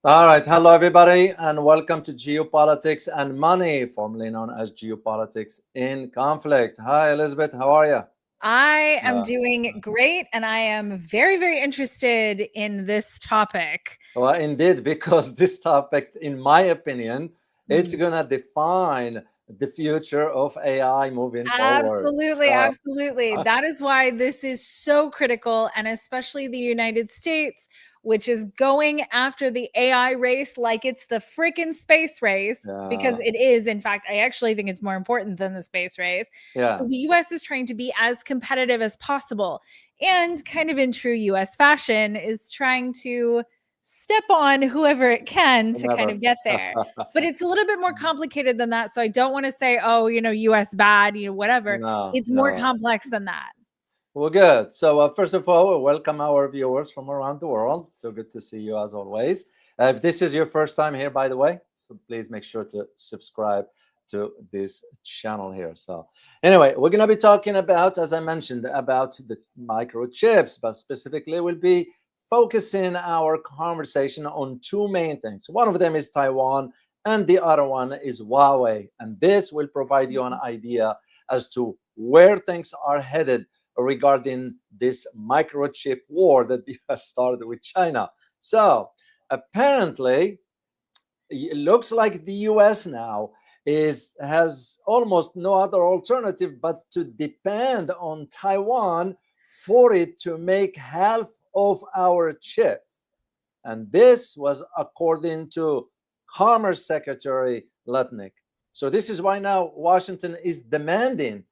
All right. Hello, everybody, and welcome to Geopolitics and Money, formerly known as Geopolitics in Conflict. Hi, Elizabeth. How are you? I am doing great, and I am very, very interested in this topic. Well, indeed, because this topic, in my opinion, it's going to define the future of AI moving forward. Absolutely. That is why this is so critical, and especially the United States, which is going after the AI race like it's the freaking space race, because it is. In fact, I actually think it's more important than the space race. So the US is trying to be as competitive as possible, and kind of in true US fashion is trying to step on whoever it can to kind of get there. But it's a little bit more complicated than that. So I don't want to say, oh, US bad, whatever. It's more complex than that. Well, good. So first of all, welcome our viewers from around the world. So good to see you as always. If this is your first time here, by the way, so please make sure to subscribe to this channel here. So anyway, we're going to be talking about, as I mentioned, about the microchips, but specifically we'll be focusing our conversation on two main things. One of them is Taiwan, and the other one is Huawei. And this will provide you an idea as to where things are headed regarding this microchip war that has started with China. So apparently, it looks like the US now has almost no other alternative but to depend on Taiwan for it to make half of our chips. And this was according to Commerce Secretary Lutnick. So this is why now Washington is demanding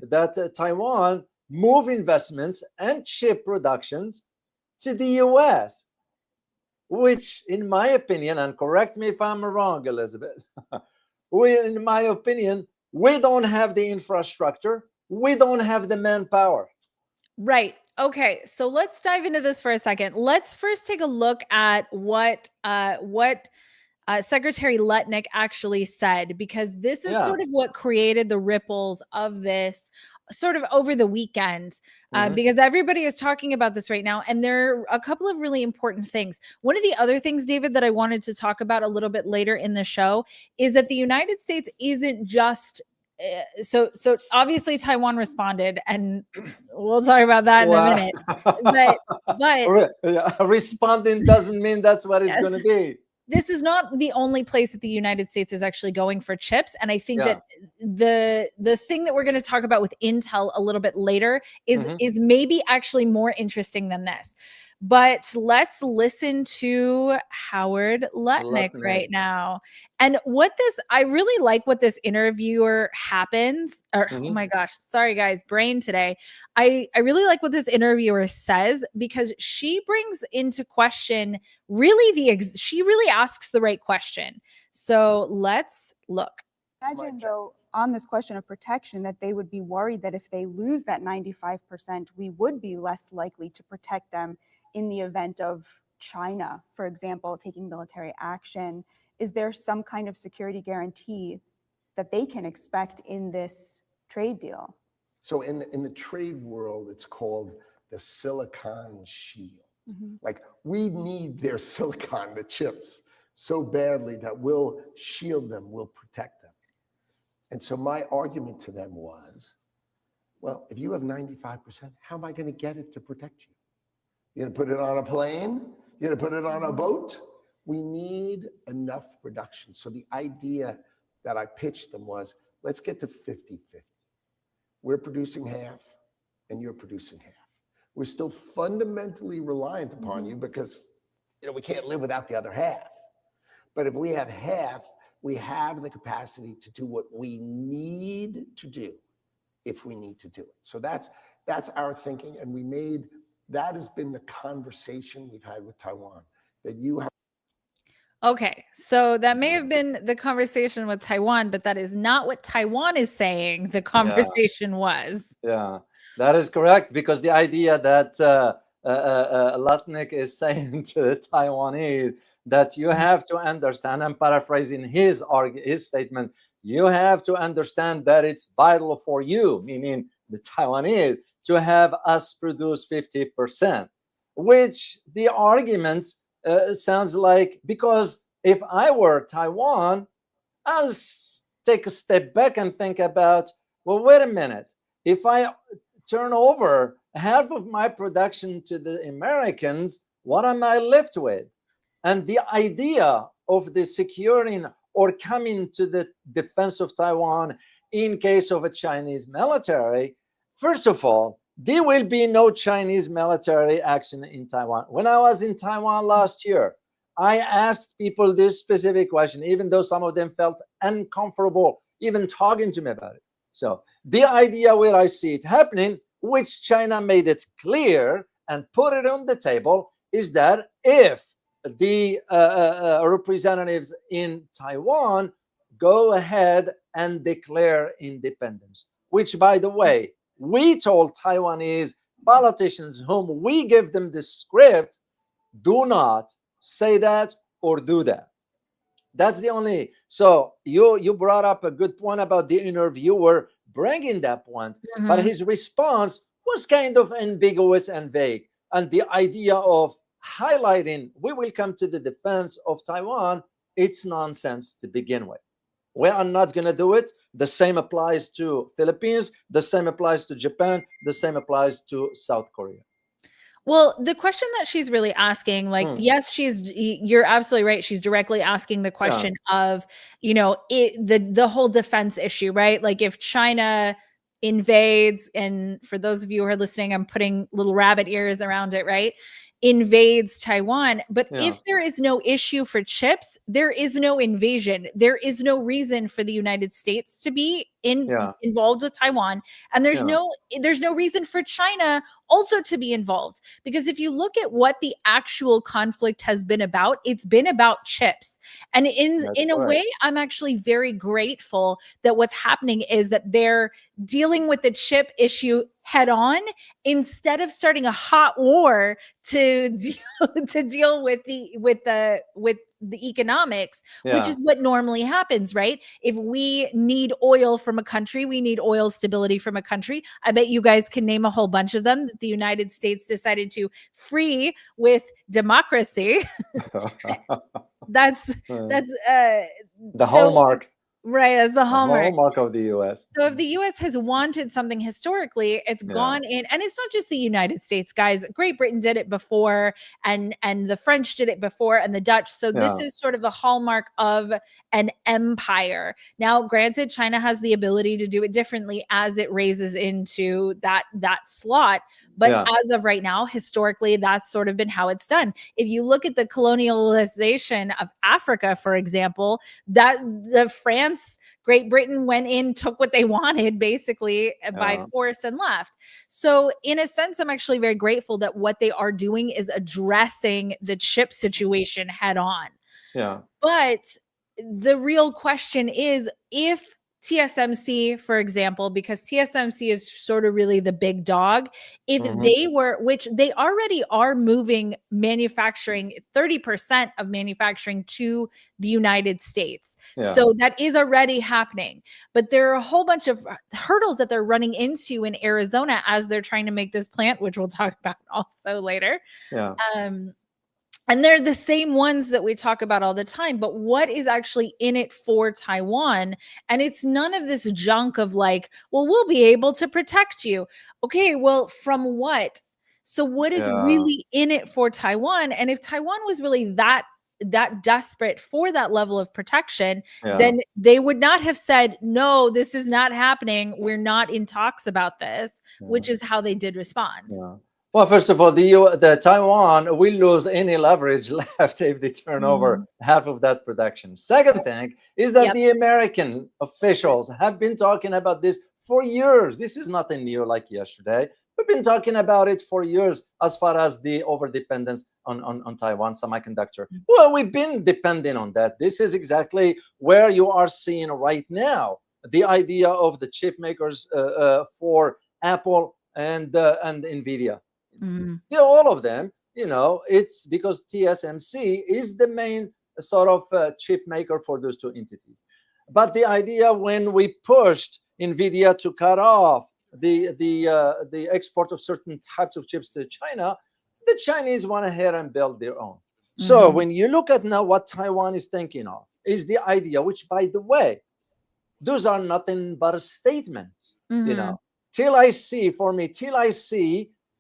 that Taiwan move investments and chip productions to the US, which, in my opinion, and correct me if I'm wrong, Elizabeth, in my opinion, we don't have the infrastructure, we don't have the manpower. Right. Okay. So let's dive into this for a second. Let's first take a look at what Secretary Lutnick actually said, because this is sort of what created the ripples of this sort of over the weekend, because everybody is talking about this right now. And there are a couple of really important things. One of the other things, David, that I wanted to talk about a little bit later in the show is that the United States isn't just so obviously Taiwan responded, and we'll talk about that in a minute. But responding doesn't mean that's what it's going to be. This is not the only place that the United States is actually going for chips. And I think that the thing that we're going to talk about with Intel a little bit later is maybe actually more interesting than this. But let's listen to Howard Lutnick right now. And I really like what this interviewer oh my gosh, sorry guys, brain today. I really like what this interviewer says, because she brings into question she really asks the right question. So let's look. Imagine though, on this question of protection, that they would be worried that if they lose that 95%, we would be less likely to protect them in the event of China, for example, taking military action. Is there some kind of security guarantee that they can expect in this trade deal? So in the trade world, it's called the silicon shield. Like, we need their silicon, the chips, so badly that we'll shield them, we'll protect them. And so my argument to them was, well, if you have 95%, how am I going to get it to protect you? You're going to put it on a plane? You're going to put it on a boat? We need enough production. So the idea that I pitched them was, let's get to 50-50. We're producing half and you're producing half. We're still fundamentally reliant upon you because we can't live without the other half. But if we have half, we have the capacity to do what we need to do if we need to do it. So that's our thinking. And that has been the conversation we've had with Taiwan, that you have. Okay, so that may have been the conversation with Taiwan, but that is not what Taiwan is saying the conversation was. Yeah, that is correct, because the idea that Lutnick is saying to the Taiwanese that you have to understand, I'm paraphrasing his statement, you have to understand that it's vital for you, meaning the Taiwanese, to have us produce 50%, which the arguments sounds like, because if I were Taiwan, I'll take a step back and think about, well, wait a minute. If I turn over half of my production to the Americans, what am I left with? And the idea of the securing or coming to the defense of Taiwan in case of a Chinese military, first of all, there will be no Chinese military action in Taiwan. When I was in Taiwan last year, I asked people this specific question, even though some of them felt uncomfortable even talking to me about it. So the idea where I see it happening, which China made it clear and put it on the table, is that if the representatives in Taiwan go ahead and declare independence, which, by the way, we told Taiwanese politicians whom we give them the script, do not say that or do that. That's the only. So you brought up a good point about the interviewer bringing that point, but his response was kind of ambiguous and vague. And the idea of highlighting we will come to the defense of Taiwan, it's nonsense to begin with. We are not going to do it. The same applies to Philippines. The same applies to Japan. The same applies to South Korea. Well, the question that she's really asking, like, yes, you're absolutely right. She's directly asking the question of, the whole defense issue, right? Like if China invades, and for those of you who are listening, I'm putting little rabbit ears around it, right? Invades Taiwan. But if there is no issue for chips, there is no invasion. There is no reason for the United States to be involved with Taiwan. And there's no reason for China also to be involved. Because if you look at what the actual conflict has been about, it's been about chips. And in a way, I'm actually very grateful that what's happening is that they're dealing with the chip issue head on instead of starting a hot war to deal with the economics, which is what normally happens, right? If we need oil from a country, we need oil stability from a country. I bet you guys can name a whole bunch of them that the United States decided to free with democracy. That's the hallmark. Right, as the hallmark of the U.S. So if the U.S. has wanted something historically, it's gone in, and it's not just the United States, guys. Great Britain did it before, and the French did it before, and the Dutch. So this is sort of the hallmark of an empire. Now, granted, China has the ability to do it differently as it raises into that slot. But as of right now, historically, that's sort of been how it's done. If you look at the colonialization of Africa, for example, that the France, Great Britain went in, took what they wanted basically by force and left. So in a sense, I'm actually very grateful that what they are doing is addressing the chip situation head on. Yeah. But the real question is, if TSMC, for example, because TSMC is sort of really the big dog, if they were, which they already are moving manufacturing, 30% of manufacturing to the United States. So that is already happening. But there are a whole bunch of hurdles that they're running into in Arizona as they're trying to make this plant, which we'll talk about also later. And they're the same ones that we talk about all the time. But what is actually in it for Taiwan? And it's none of this junk of like, well, we'll be able to protect you. Okay, well, from what? So what is really in it for Taiwan? And if Taiwan was really that desperate for that level of protection, then they would not have said, no, this is not happening. We're not in talks about this, which is how they did respond. Well, first of all, the Taiwan will lose any leverage left if they turn over half of that production. Second thing is that the American officials have been talking about this for years. This is nothing new like yesterday. We've been talking about it for years as far as the overdependence on Taiwan semiconductor. Well, we've been depending on that. This is exactly where you are seeing right now the idea of the chip makers for Apple and NVIDIA. All of them, it's because TSMC is the main sort of chip maker for those two entities. But the idea when we pushed NVIDIA to cut off the export of certain types of chips to China, the Chinese went ahead and built their own. So when you look at now what Taiwan is thinking of is the idea, which, by the way, those are nothing but statements, till I see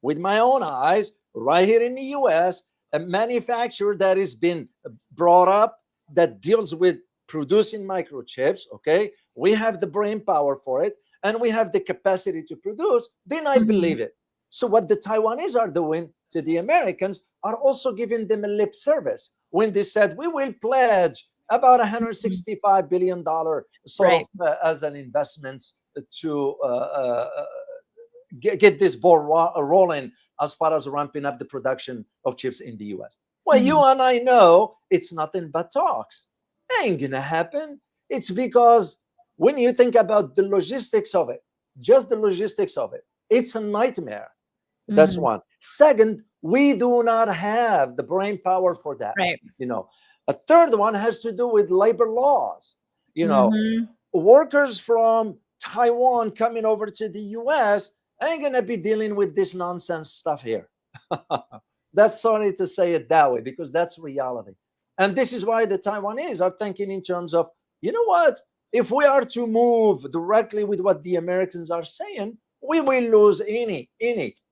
with my own eyes right here in the US, a manufacturer that has been brought up that deals with producing microchips. Okay, we have the brain power for it, and we have the capacity to produce. Then I believe it. So what the Taiwanese are doing to the Americans are also giving them a lip service when they said we will pledge about $165 billion sort of as an investment to get this ball rolling as far as ramping up the production of chips in the US. Well, you and I know it's nothing but talks. It ain't gonna happen. It's because when you think about the logistics of it, just the logistics of it, it's a nightmare. That's one. Second, we do not have the brain power for that. A third one has to do with labor laws. Workers from Taiwan coming over to the US ain't gonna be dealing with this nonsense stuff here. That's sorry to say it that way, because that's reality. And this is why the Taiwanese are thinking in terms of, you know what, if we are to move directly with what the Americans are saying, we will lose any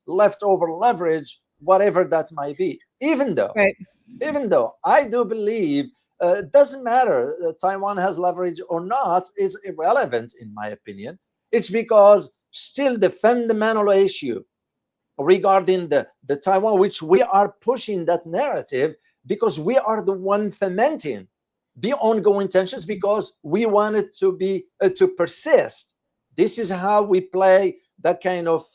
leftover leverage, whatever that might be. Even though I do believe it doesn't matter, Taiwan has leverage or not is irrelevant in my opinion. It's because still the fundamental issue regarding the Taiwan, which we are pushing that narrative because we are the one fomenting the ongoing tensions, because we want it to be to persist. This is how we play that kind of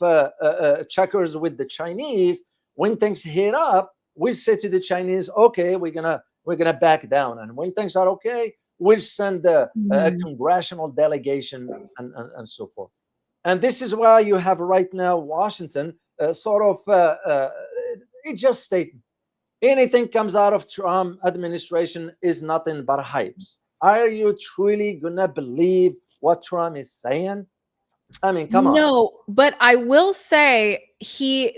checkers with the Chinese. When things heat up, we say to the Chinese, okay, we're gonna back down, and when things are okay, we'll send a congressional delegation and so forth. And this is why you have right now Washington sort of it just stating anything comes out of Trump administration is nothing but hypes. Are you truly gonna believe what Trump is saying? I mean, come on. No, but I will say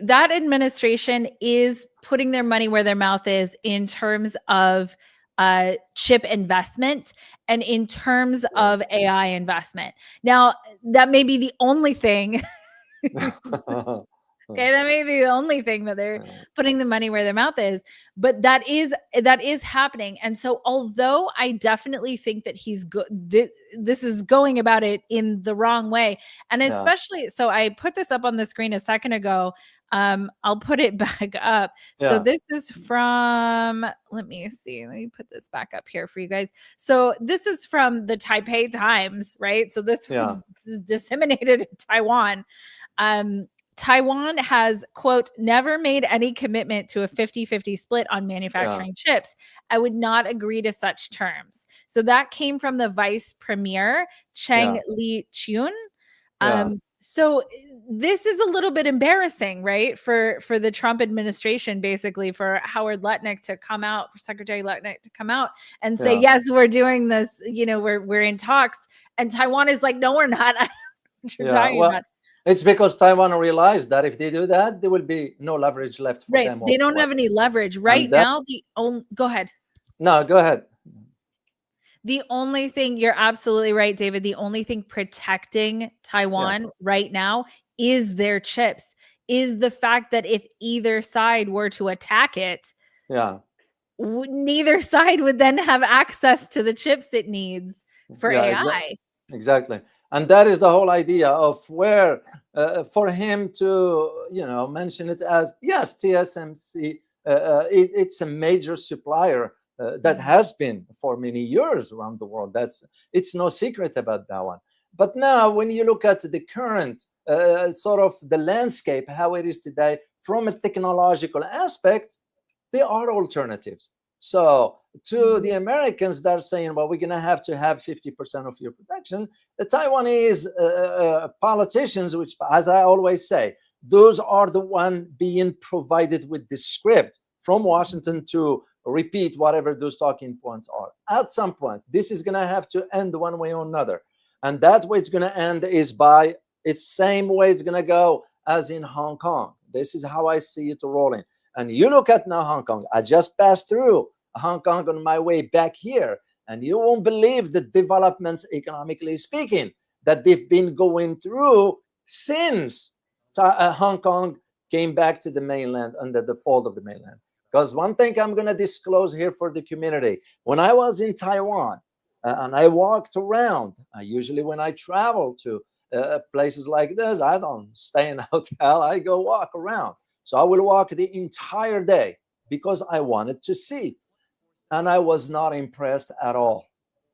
that administration is putting their money where their mouth is in terms of chip investment and in terms of AI investment. Now, that may be the only thing. Okay, that may be the only thing that they're putting the money where their mouth is, but that is happening. And so, although I definitely think that he's good, this is going about it in the wrong way, and especially so. I put this up on the screen a second ago. I'll put it back up. So this is from. Let me see. Let me put this back up here for you guys. So this is from the Taipei Times, right? So this was disseminated in Taiwan. Taiwan has, quote, never made any commitment to a 50-50 split on manufacturing chips. I would not agree to such terms. So that came from the vice premier, Cheng Li-chun. So this is a little bit embarrassing, right? For the Trump administration, basically, for Howard Lutnick to come out, for Secretary Lutnick to come out and say, yes, we're doing this, we're in talks. And Taiwan is like, no, we're not. What you're talking about. It's because Taiwan realized that if they do that, there will be no leverage left for them. They don't have any leverage right now. Go ahead. No, go ahead. The only thing, you're absolutely right, David. The only thing protecting Taiwan right now is their chips, is the fact that if either side were to attack it, neither side would then have access to the chips it needs for AI. Exactly. And that is the whole idea of where, for him to, mention it as, yes, TSMC, it's a major supplier that has been for many years around the world. It's no secret about that one. But now when you look at the current sort of the landscape, how it is today, from a technological aspect, there are alternatives. So to the Americans that are saying, well, we're going to have 50% of your production, the Taiwanese politicians, which, as I always say, those are the one being provided with the script from Washington to repeat whatever those talking points are. At some point, this is going to have to end one way or another. And that way it's going to end is it's same way it's going to go as in Hong Kong. This is how I see it rolling. And you look at now Hong Kong. I just passed through Hong Kong on my way back here, and you won't believe the developments, economically speaking, that they've been going through since Hong Kong came back to the mainland under the fold of the mainland. Because one thing I'm going to disclose here for the community, when I was in Taiwan and I walked around, usually when I travel to places like this, I don't stay in a hotel, I go walk around. So I will walk the entire day because I wanted to see. And I was not impressed at all.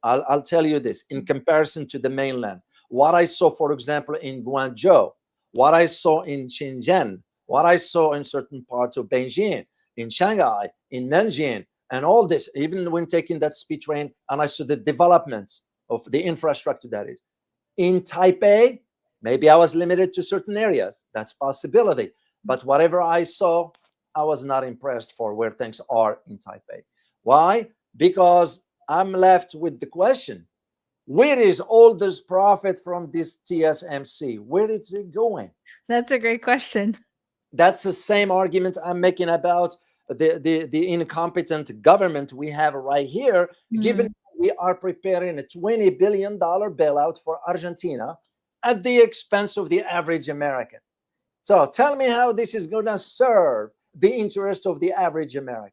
I'll tell you this, in comparison to the mainland, what I saw, for example, in Guangzhou, what I saw in Shenzhen, what I saw in certain parts of Beijing, in Shanghai, in Nanjing, and all this, even when taking that speed train, and I saw the developments of the infrastructure that is. In Taipei, maybe I was limited to certain areas. That's a possibility. But whatever I saw, I was not impressed for where things are in Taipei. Why? Because I'm left with the question, where is all this profit from this TSMC? Where is it going? That's a great question. That's the same argument I'm making about the incompetent government we have right here, given we are preparing a $20 billion bailout for Argentina at the expense of the average American. So tell me how this is going to serve the interest of the average American.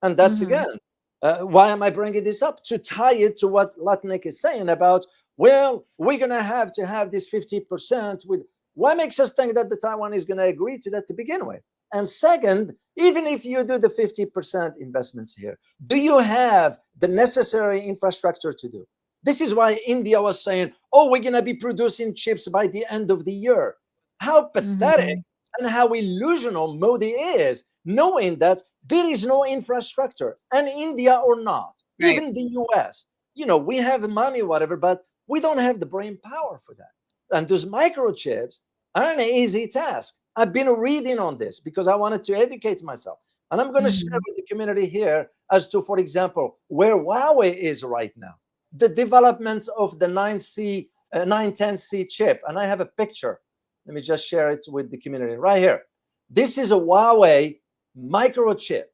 And that's again, why am I bringing this up? To tie it to what Latnik is saying about, well, we're going to have this 50% with, what makes us think that the Taiwan is going to agree to that to begin with? And second, even if you do the 50% investments here, do you have the necessary infrastructure to do? This is why India was saying, oh, we're going to be producing chips by the end of the year. How pathetic and how illusional Modi is, knowing that there is no infrastructure, and India or not, even the US, you know, we have money, whatever, but we don't have the brain power for that. And those microchips are an easy task. I've been reading on this because I wanted to educate myself. And I'm going to share with the community here as to, for example, where Huawei is right now, the developments of the 910C chip. And I have a picture. Let me just share it with the community right here. This is a Huawei microchip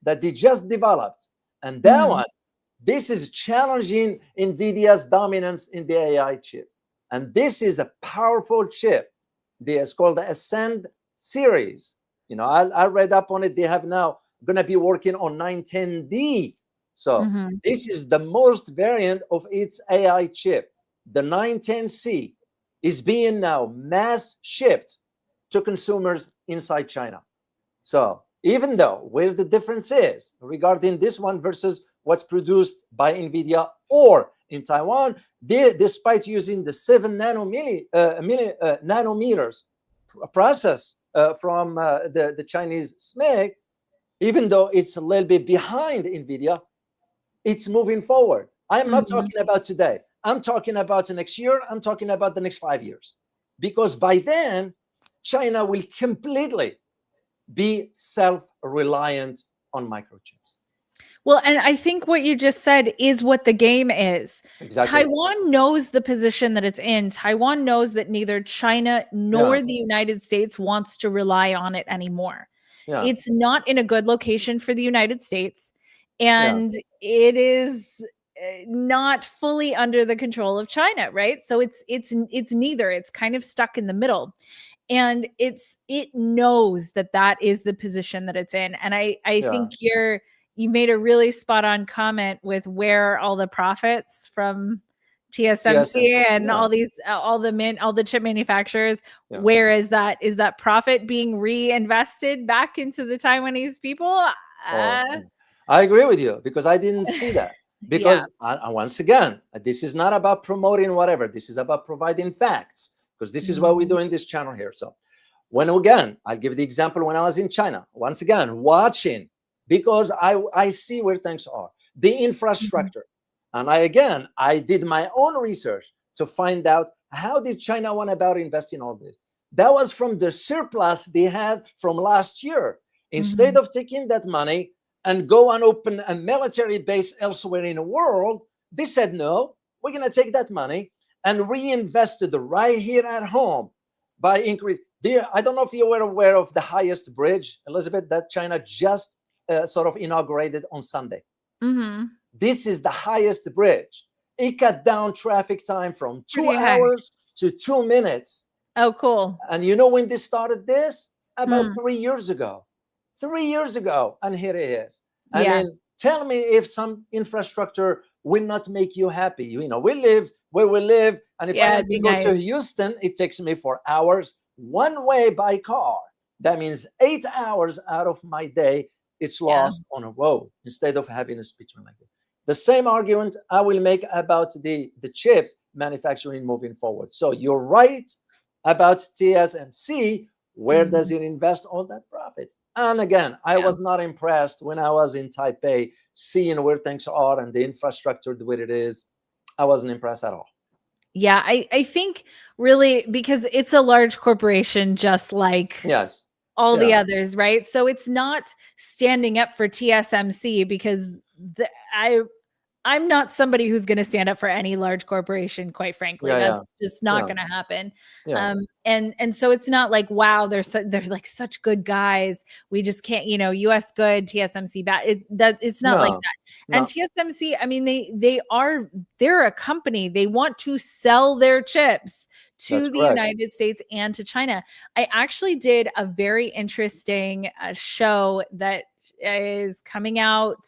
that they just developed. And that one, this is challenging NVIDIA's dominance in the AI chip. And this is a powerful chip. It's called the Ascend series. You know, I read up on it. They have now going to be working on 910D. So this is the most variant of its AI chip. The 910C is being now mass shipped to consumers inside China. So even though where the difference is regarding this one versus what's produced by NVIDIA or in Taiwan, despite using the 7 nanometers process from the Chinese SMIC, even though it's a little bit behind NVIDIA, it's moving forward. I'm not talking about today. I'm talking about the next year. I'm talking about the next 5 years. Because by then, China will completely be self-reliant on microchips. Well, and I think what you just said is what the game is. Exactly. Taiwan knows the position that it's in. Taiwan knows that neither China nor the United States wants to rely on it anymore. It's not in a good location for the United States, and it is not fully under the control of China, right? So it's neither. It's kind of stuck in the middle. And it knows that is the position that it's in. And I think you made a really spot on comment with where all the profits from TSMC and all the chip manufacturers, where is that profit being reinvested back into the Taiwanese people? I agree with you because I didn't see that. Because once again, this is not about promoting whatever. This is about providing facts, because this is what we do in this channel here. So when again, I'll give the example when I was in China, once again, watching, because I see where things are, the infrastructure. And I did my own research to find out how did China want about investing all this. That was from the surplus they had from last year. Instead of taking that money and go and open a military base elsewhere in the world, they said, no, we're going to take that money and reinvest it right here at home by increase. I don't know if you were aware of the highest bridge, Elizabeth, that China just sort of inaugurated on Sunday. This is the highest bridge. It cut down traffic time from 2 hours to 2 minutes. Oh, cool. And you know when they started this? About 3 years ago. 3 years ago. And here it is. I mean, tell me if some infrastructure will not make you happy. You know, we live where we live. And if I have to go to Houston, it takes me 4 hours one way by car. That means 8 hours out of my day, it's lost on a road instead of having a speechman like this. The same argument I will make about the chips manufacturing moving forward. So you're right about TSMC. Where does it invest all that profit? And again, I was not impressed when I was in Taipei, seeing where things are and the infrastructure the way it is. I wasn't impressed at all. Yeah, I think really because it's a large corporation, just like all the others, right? So it's not standing up for TSMC because I'm not somebody who's going to stand up for any large corporation, quite frankly. That's just not going to happen. And so it's not like, wow, they're like such good guys. We just can't, you know, US good, TSMC bad. It's not like that. And TSMC, I mean, they're a company. They want to sell their chips to the United States and to China. I actually did a very interesting show that is coming out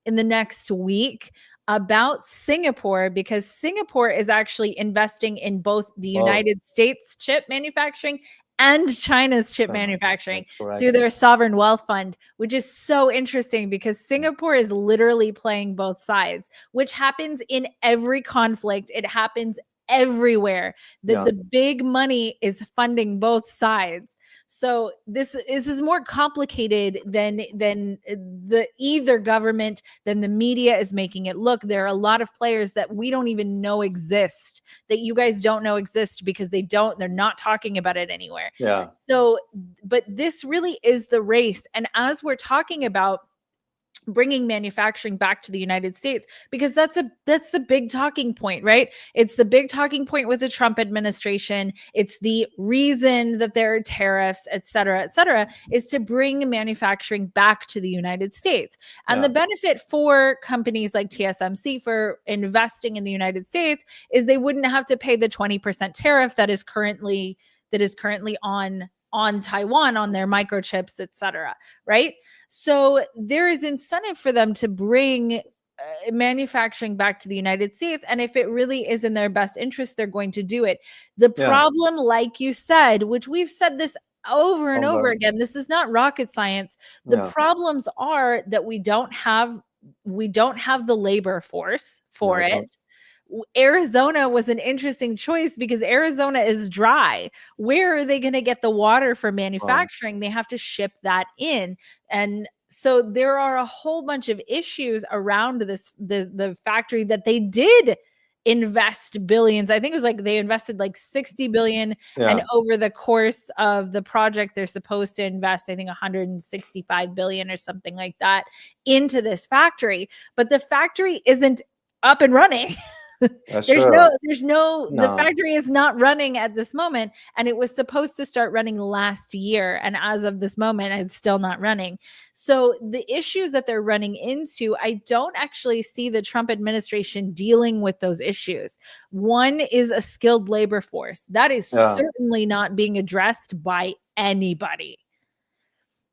in the next week about Singapore, because Singapore is actually investing in both the United States chip manufacturing and China's chip manufacturing through their sovereign wealth fund, which is so interesting because Singapore is literally playing both sides, which happens in every conflict. It happens everywhere. The big money is funding both sides. So this is more complicated than the either government, than the media is making it look. There are a lot of players that we don't even know exist, that you guys don't know exist because they're not talking about it anywhere. So, but this really is the race. And as we're talking about bringing manufacturing back to the United States, because that's the big talking point, right? It's the big talking point with the Trump administration. It's the reason that there are tariffs, et cetera, is to bring manufacturing back to the United States. And the benefit for companies like TSMC for investing in the United States is they wouldn't have to pay the 20% tariff that is currently on Taiwan, on their microchips, et cetera, right? So there is incentive for them to bring manufacturing back to the United States. And if it really is in their best interest, they're going to do it. The problem, like you said, which we've said this over and over again, this is not rocket science. The problems are that we don't have the labor force for it. Arizona was an interesting choice because Arizona is dry. Where are they going to get the water for manufacturing? They have to ship that in. And so there are a whole bunch of issues around the factory that they did invest billions. I think it was like they invested like 60 billion. And over the course of the project, they're supposed to invest, I think, 165 billion or something like that into this factory. But the factory isn't up and running. The factory is not running at this moment, and it was supposed to start running last year, and as of this moment it's still not running. So the issues that they're running into, I don't actually see the Trump administration dealing with those issues. One is a skilled labor force that is certainly not being addressed by anybody.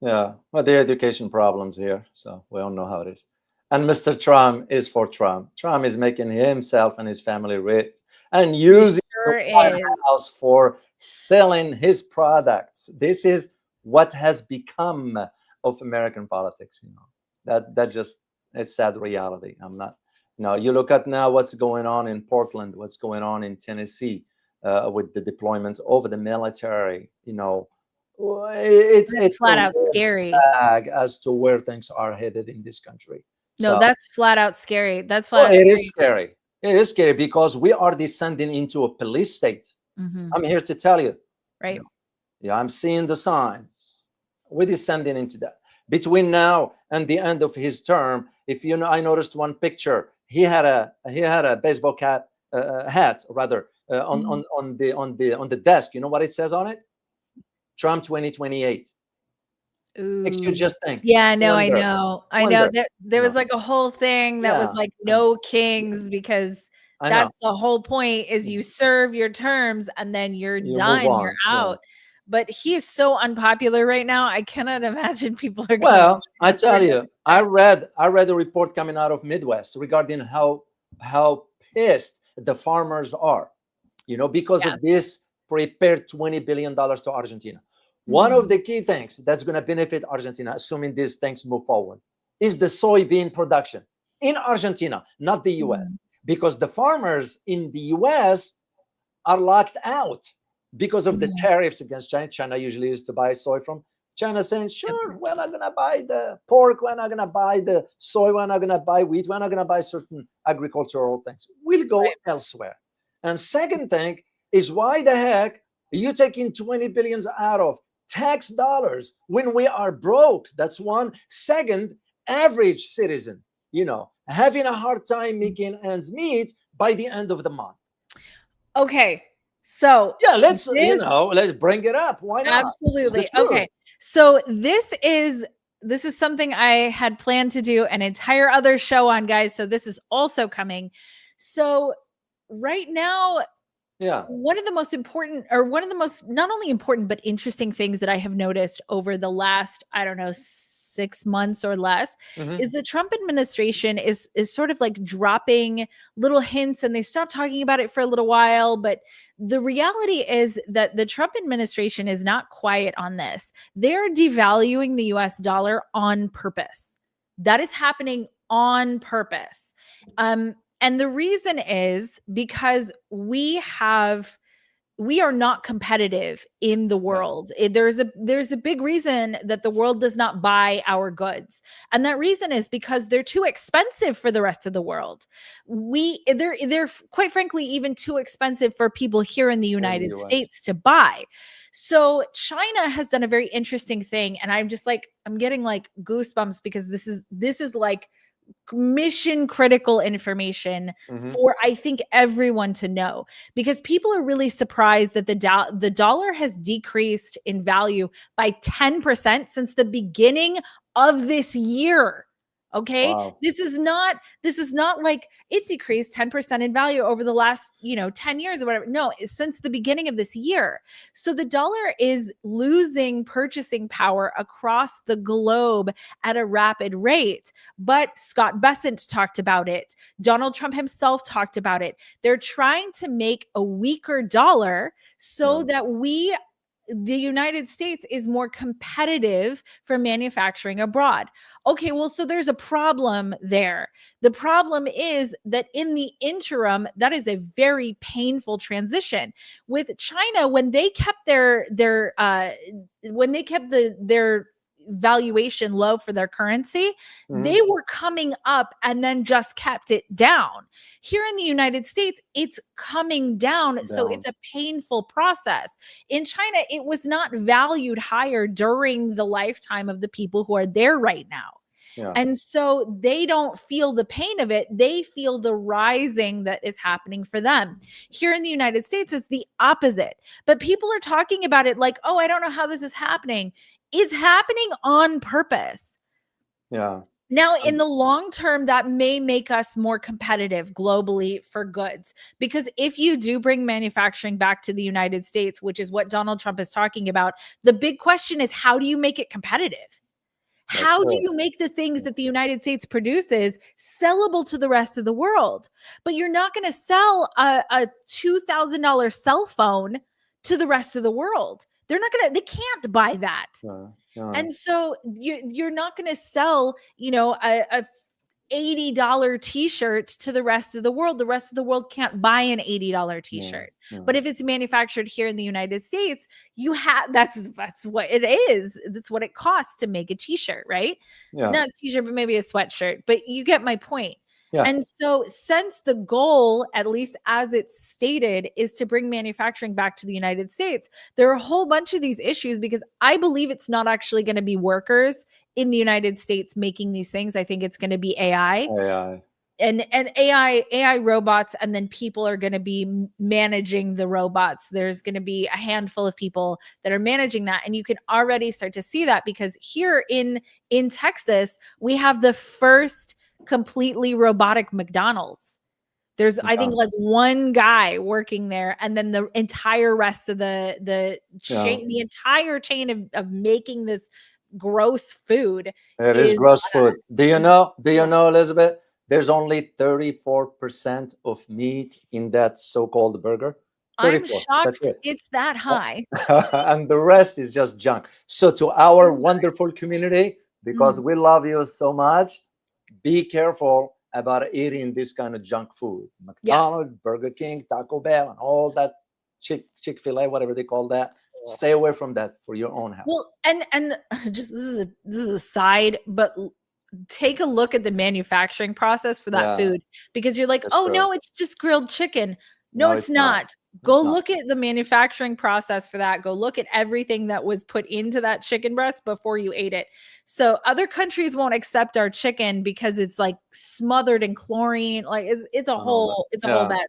Well, the education problems here, so we all know how it is. And Mr. Trump is for Trump. Trump is making himself and his family rich and using the White House for selling his products. This is what has become of American politics. You know, that just, it's sad reality. I'm not. You look at now what's going on in Portland, what's going on in Tennessee with the deployments over the military. You know, it's flat out scary as to where things are headed in this country. No, that's flat out scary. That's flat out scary. It is scary. It is scary because we are descending into a police state. I'm here to tell you. Right. I'm seeing the signs. We're descending into that. Between now and the end of his term, if you know, I noticed one picture. He had a baseball cap hat, rather, on the desk. You know what it says on it? Trump 2028. Makes you Ooh. just think. Yeah, no, I Wonder. know. I know Wonder. that there was No. like a whole thing that was Yeah. like no kings, because I know. that's the whole point, is you serve your terms and then you're You move done, you're on. Yeah. out. But he is so unpopular right now. I cannot imagine people are going to. Well, I tell you, I read a report coming out of Midwest regarding how pissed the farmers are, you know, because Yeah. of this prepared $20 billion to Argentina. One of the key things that's going to benefit Argentina, assuming these things move forward, is the soybean production in Argentina, not the US, because the farmers in the US are locked out because of the tariffs against China. China usually used to buy soy from China, saying, sure, we're not going to buy the pork, we're not going to buy the soy, we're not going to buy wheat, we're not going to buy certain agricultural things. We'll go elsewhere. And second thing is, why the heck are you taking 20 billions out of tax dollars when we are broke? That's one. Second, average citizen, you know, having a hard time making ends meet by the end of the month. Okay. So yeah, let's bring it up. Why not? Absolutely. Okay. So this is something I had planned to do an entire other show on, guys. So this is also coming. So right now, one of the most important, or one of the most not only important but interesting things that I have noticed over the last, I don't know, 6 months or less, is the Trump administration is sort of like dropping little hints, and they stopped talking about it for a little while. But the reality is that the Trump administration is not quiet on this. They're devaluing the US dollar on purpose. That is happening on purpose. And the reason is because we are not competitive in the world. There's a big reason that the world does not buy our goods. And that reason is because they're too expensive for the rest of the world. They're quite frankly even too expensive for people here in the United States to buy. So China has done a very interesting thing, and I'm getting like goosebumps, because this is like mission critical information for, I think, everyone to know, because people are really surprised that the dollar has decreased in value by 10% since the beginning of this year. Okay. Wow. This is not like it decreased 10% in value over the last, 10 years or whatever. No, since the beginning of this year. So the dollar is losing purchasing power across the globe at a rapid rate. But Scott Bessent talked about it. Donald Trump himself talked about it. They're trying to make a weaker dollar so that the United States is more competitive for manufacturing abroad. Okay, well, so there's a problem there. The problem is that in the interim, that is a very painful transition. With China, when they kept their valuation low for their currency, they were coming up and then just kept it down. Here in the United States, it's coming down. So it's a painful process. In China, it was not valued higher during the lifetime of the people who are there right now. Yeah. And so they don't feel the pain of it. They feel the rising that is happening for them. Here in the United States, it's the opposite. But people are talking about it like, oh, I don't know how this is happening. It's happening on purpose. Yeah. Now, in the long term, that may make us more competitive globally for goods, because if you do bring manufacturing back to the United States, which is what Donald Trump is talking about, the big question is, how do you make it competitive? How do you make the things that the United States produces sellable to the rest of the world? But you're not going to sell a $2,000 cell phone to the rest of the world. They can't buy that. And so you're not going to sell, a $80 t-shirt to the rest of the world. The rest of the world can't buy an $80 t-shirt. But if it's manufactured here in the United States, that's what it is. That's what it costs to make a t-shirt, right? Not a t-shirt, but maybe a sweatshirt. But you get my point. Yeah. And so since the goal, at least as it's stated, is to bring manufacturing back to the United States, there are a whole bunch of these issues, because I believe it's not actually going to be workers in the United States making these things. I think it's going to be AI. and AI robots, and then people are going to be managing the robots. There's going to be a handful of people that are managing that, and you can already start to see that, because here in Texas we have the first completely robotic McDonald's. There's, I think, like one guy working there, and then the entire rest of the chain, the entire chain of making this gross food. It is gross food. Do you know, Elizabeth? There's only 34% of meat in that so-called burger. 34. I'm shocked it's that high. And the rest is just junk. So to our wonderful community, because we love you so much, be careful about eating this kind of junk food. McDonald's, Burger King, Taco Bell, and all that Chick-fil-A, whatever they call that. Stay away from that for your own health. Well, and just this is a side, but take a look at the manufacturing process for that food, because you're like, oh no, it's just grilled chicken. No, it's not. Go look at the manufacturing process for that. Go look at everything that was put into that chicken breast before you ate it. So other countries won't accept our chicken because it's like smothered in chlorine. Like it's a whole mess.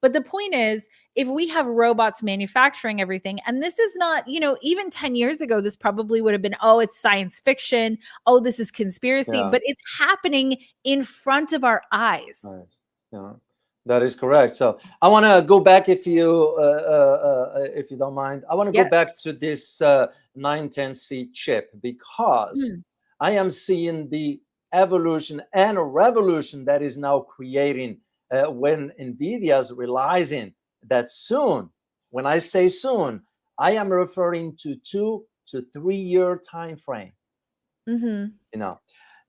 But the point is, if we have robots manufacturing everything, and this is not, even 10 years ago, this probably would have been, oh, it's science fiction. Oh, this is conspiracy, but it's happening in front of our eyes. Right. Yeah. That is correct. So I want to go back, if you don't mind. I want to go back to this 910C chip, because I am seeing the evolution and a revolution that is now creating when NVIDIA is realizing that soon. When I say soon, I am referring to 2 to 3 year time frame. Here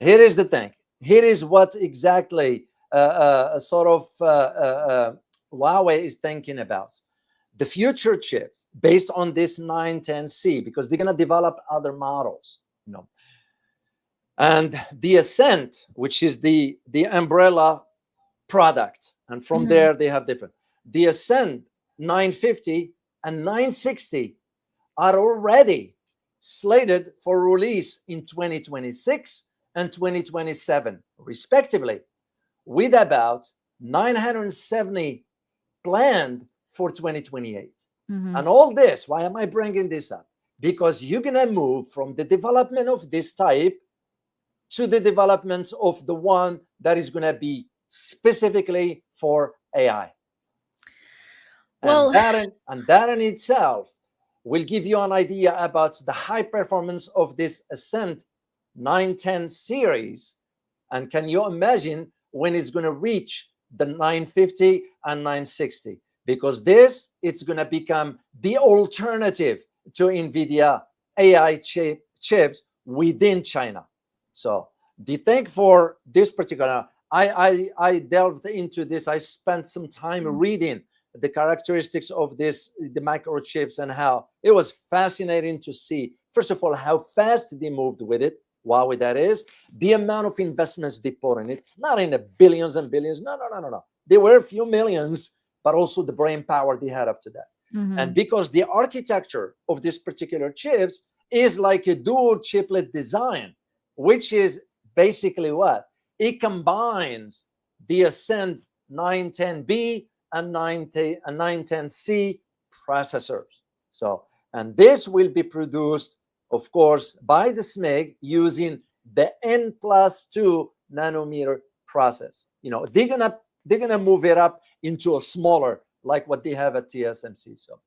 is the thing. Here is what exactly Huawei is thinking about. The future chips based on this 910C, because they're going to develop other models, and the Ascent, which is the umbrella product, and from there they have different. The Ascent 950 and 960 are already slated for release in 2026 and 2027 respectively, with about 970 planned for 2028. And all this, why am I bringing this up? Because you're going to move from the development of this type to the development of the one that is going to be specifically for AI. Well, and that in itself will give you an idea about the high performance of this Ascent 910 series. And can you imagine when it's going to reach the 950 and 960? Because it's going to become the alternative to NVIDIA AI chips within China. So the thing for this particular, I delved into this. I spent some time reading the characteristics of the microchips, and how it was fascinating to see, first of all, how fast they moved with it. Huawei, that is, the amount of investments they put in it, not in the billions and billions. No. There were a few millions, but also the brain power they had up to that. And because the architecture of this particular chips is like a dual chiplet design, which is basically what? It combines the Ascent 910B and 910C processors. So, and this will be produced, of course, by the SMIG using the N+2 nanometer process. They're gonna move it up into a smaller, like what they have at TSMC. So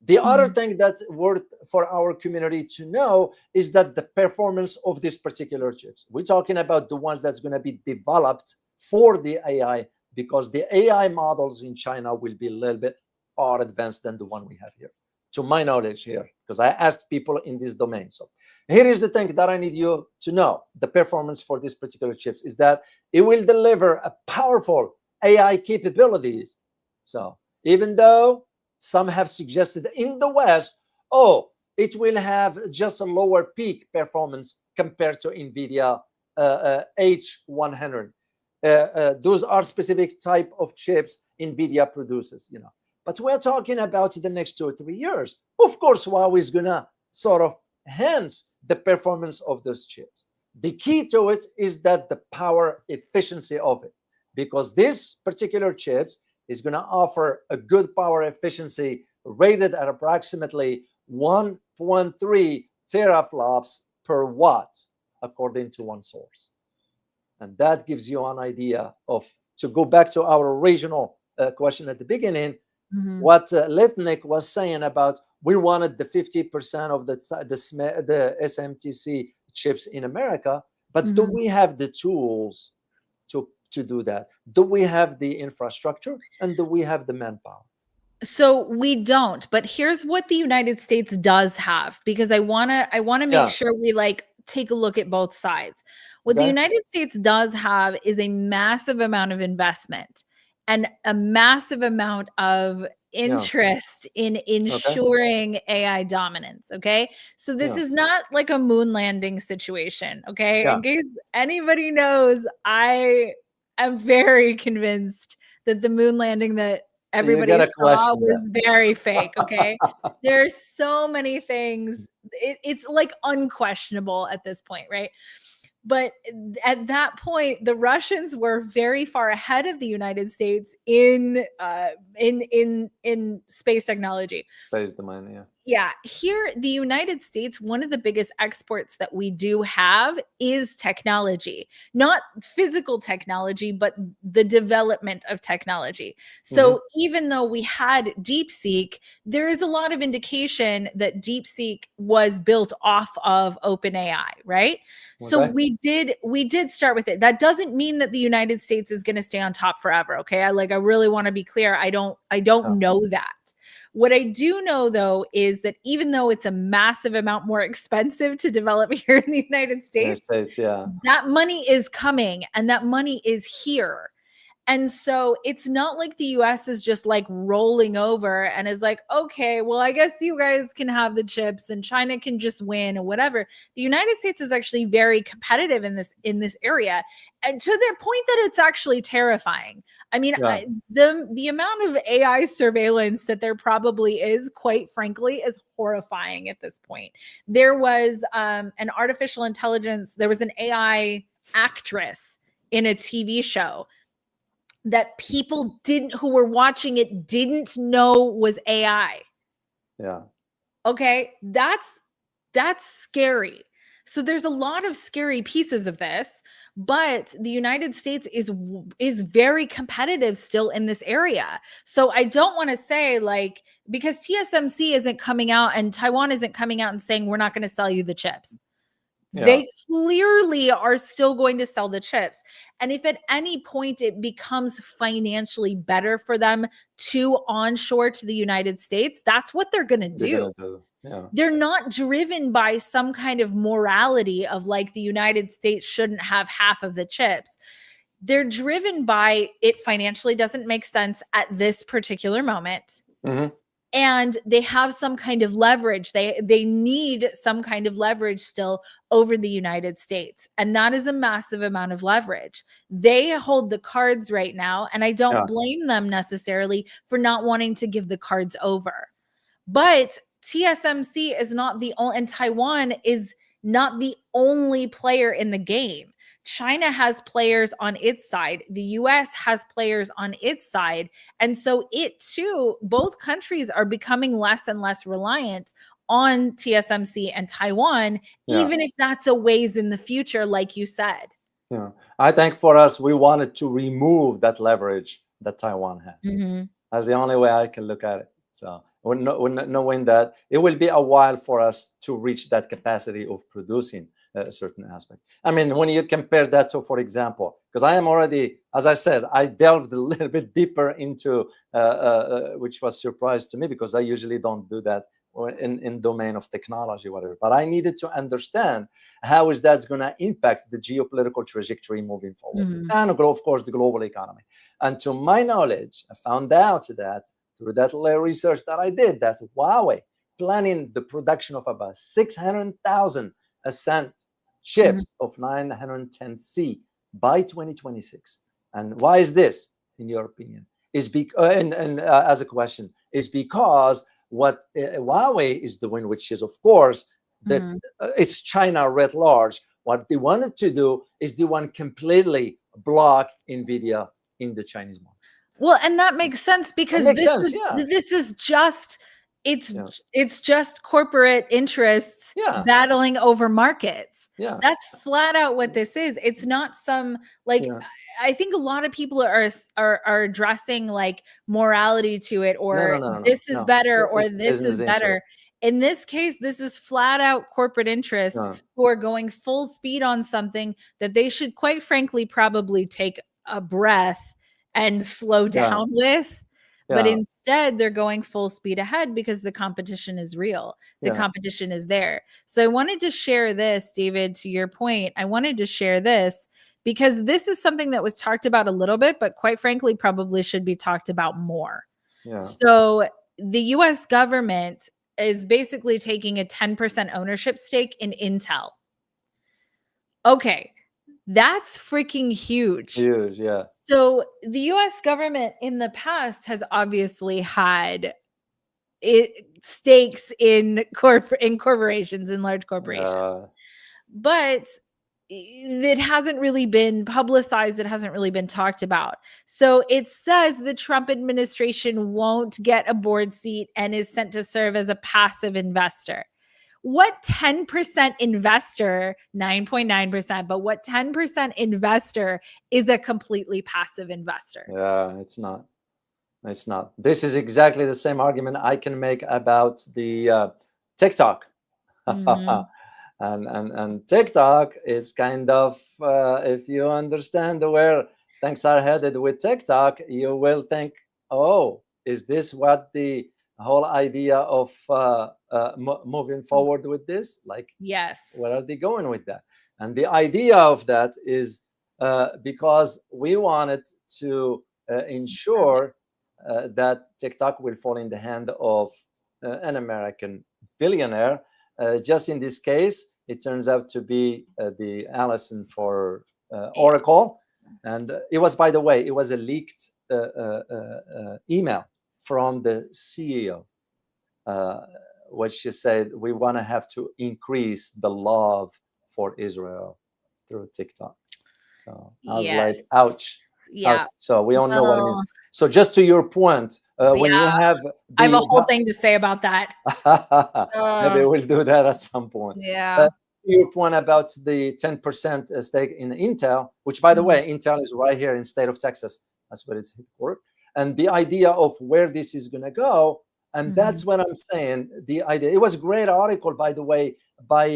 the other thing that's worth for our community to know is that the performance of these particular chips, we're talking about the ones that's going to be developed for the AI, because the AI models in China will be a little bit more advanced than the one we have here, to my knowledge here, because I asked people in this domain. So here is the thing that I need you to know. The performance for these particular chips is that it will deliver a powerful AI capabilities. So even though some have suggested in the West, it will have just a lower peak performance compared to NVIDIA H100. Those are specific type of chips NVIDIA produces, But we're talking about the next 2 or 3 years. Of course, Huawei is going to sort of enhance the performance of those chips. The key to it is that the power efficiency of it. because this particular chips is going to offer a good power efficiency rated at approximately 1.3 teraflops per watt, according to one source. And that gives you an idea of, to go back to our original question at the beginning, what Litnik was saying about we wanted the 50% of the SMTC chips in America, but do we have the tools to do that? Do we have the infrastructure, and do we have the manpower? So we don't, but here's what the United States does have, because I want to make sure we like take a look at both sides. What the United States does have is a massive amount of investment and a massive amount of interest in ensuring AI dominance. Okay. So this is not like a moon landing situation. Okay. In case anybody knows, I am very convinced that the moon landing that everybody saw was very fake. Okay. There's so many things. It's like unquestionable at this point, right? But at that point, the Russians were very far ahead of the United States in space technology. Space domain, yeah. Yeah. Here, the United States, one of the biggest exports that we do have is technology, not physical technology, but the development of technology. So even though we had DeepSeek, there is a lot of indication that DeepSeek was built off of OpenAI, right? So we did start with it. That doesn't mean that the United States is going to stay on top forever. Okay. I really want to be clear. I don't know that. What I do know, though, is that even though it's a massive amount more expensive to develop here in the United States, that money is coming and that money is here. And so it's not like the US is just like rolling over and is like, okay, well, I guess you guys can have the chips and China can just win or whatever. The United States is actually very competitive in this area, and to the point that it's actually terrifying. I mean, the amount of AI surveillance that there probably is, quite frankly, is horrifying at this point. There was an artificial intelligence, there was an AI actress in a TV show that people who were watching it didn't know was AI. Yeah. Okay. That's scary. So there's a lot of scary pieces of this, but the United States is very competitive still in this area. So I don't want to say like, because TSMC isn't coming out and Taiwan isn't coming out and saying, we're not going to sell you the chips. They clearly are still going to sell the chips. And if at any point it becomes financially better for them to onshore to the United States, that's what they're going to do. They're not driven by some kind of morality of like the United States shouldn't have half of the chips. They're driven by it financially doesn't make sense at this particular moment. And they have some kind of leverage. They need some kind of leverage still over the United States. And that is a massive amount of leverage. They hold the cards right now. And I don't blame them necessarily for not wanting to give the cards over. But TSMC is not the only, and Taiwan is not the only player in the game. China has players on its side. The US has players on its side. And so it too, both countries are becoming less and less reliant on TSMC and Taiwan, even if that's a ways in the future, like you said. Yeah, I think for us, we wanted to remove that leverage that Taiwan has. That's the only way I can look at it. So knowing that it will be a while for us to reach that capacity of producing a certain aspect. I mean, when you compare that to, for example, because I am already, as I said, I delved a little bit deeper into, which was a surprise to me because I usually don't do that in domain of technology, whatever. But I needed to understand how is that going to impact the geopolitical trajectory moving forward, and of course the global economy. And to my knowledge, I found out that through that little research that I did, that Huawei planning the production of about 600,000 Ascent chips of 910C by 2026. And why is this, in your opinion? Is as a question, is because what Huawei is doing, which is of course that it's China writ large. What they wanted to do is they want completely block NVIDIA in the Chinese market. Well, and that makes sense because this is just it's just corporate interests battling over markets. Yeah. That's flat out what this is. It's not some like I think a lot of people are addressing like morality to it, or this is better, or this is better. In this case, this is flat out corporate interests who are going full speed on something that they should, quite frankly, probably take a breath and slow down with. But instead, they're going full speed ahead because the competition is real. The competition is there. So I wanted to share this, David, to your point. I wanted to share this because this is something that was talked about a little bit, but quite frankly, probably should be talked about more. Yeah. So the US government is basically taking a 10% ownership stake in Intel. Okay. That's freaking huge. Huge, yeah. So the US government in the past has obviously had stakes in corporations, in large corporations. But it hasn't really been publicized. It hasn't really been talked about. So it says the Trump administration won't get a board seat and is sent to serve as a passive investor. What 10% investor, 9.9%, but what 10% investor is a completely passive investor? Yeah, it's not. It's not. This is exactly the same argument I can make about the TikTok. Mm-hmm. And TikTok is kind of, if you understand where things are headed with TikTok, you will think, oh, is this what the whole idea of moving forward with this? Like, yes, where are they going with that? And the idea of that is because we wanted to ensure that TikTok will fall in the hand of an American billionaire. Just in this case, it turns out to be the Allison for Oracle. And it was, by the way, it was a leaked email from the CEO, which she said, we want to have to increase the love for Israel through TikTok. So I was like, ouch. Yeah. Ouch. So we don't know what it means. So just to your point, when you have... I have a whole thing to say about that. Maybe we'll do that at some point. Yeah. Your point about the 10% stake in Intel, which, by the way, Intel is right here in state of Texas. That's where it's headquartered. And the idea of where this is going to go, and that's what I'm saying, the idea. It was a great article, by the way, by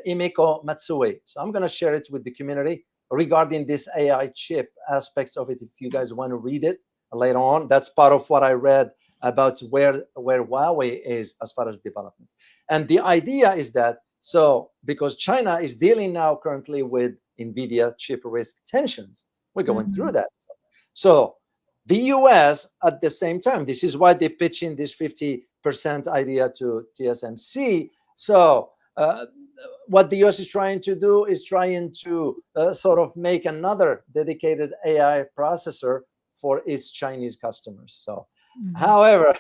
Emiko Matsui. So I'm going to share it with the community regarding this AI chip aspects of it, if you guys want to read it later on. That's part of what I read about where Huawei is as far as development. And the idea is that, so because China is dealing now currently with NVIDIA chip risk tensions, we're going through that. So the US at the same time, this is why they pitch in this 50% idea to TSMC. So what the US is trying to do is trying to sort of make another dedicated AI processor for its Chinese customers. So, however,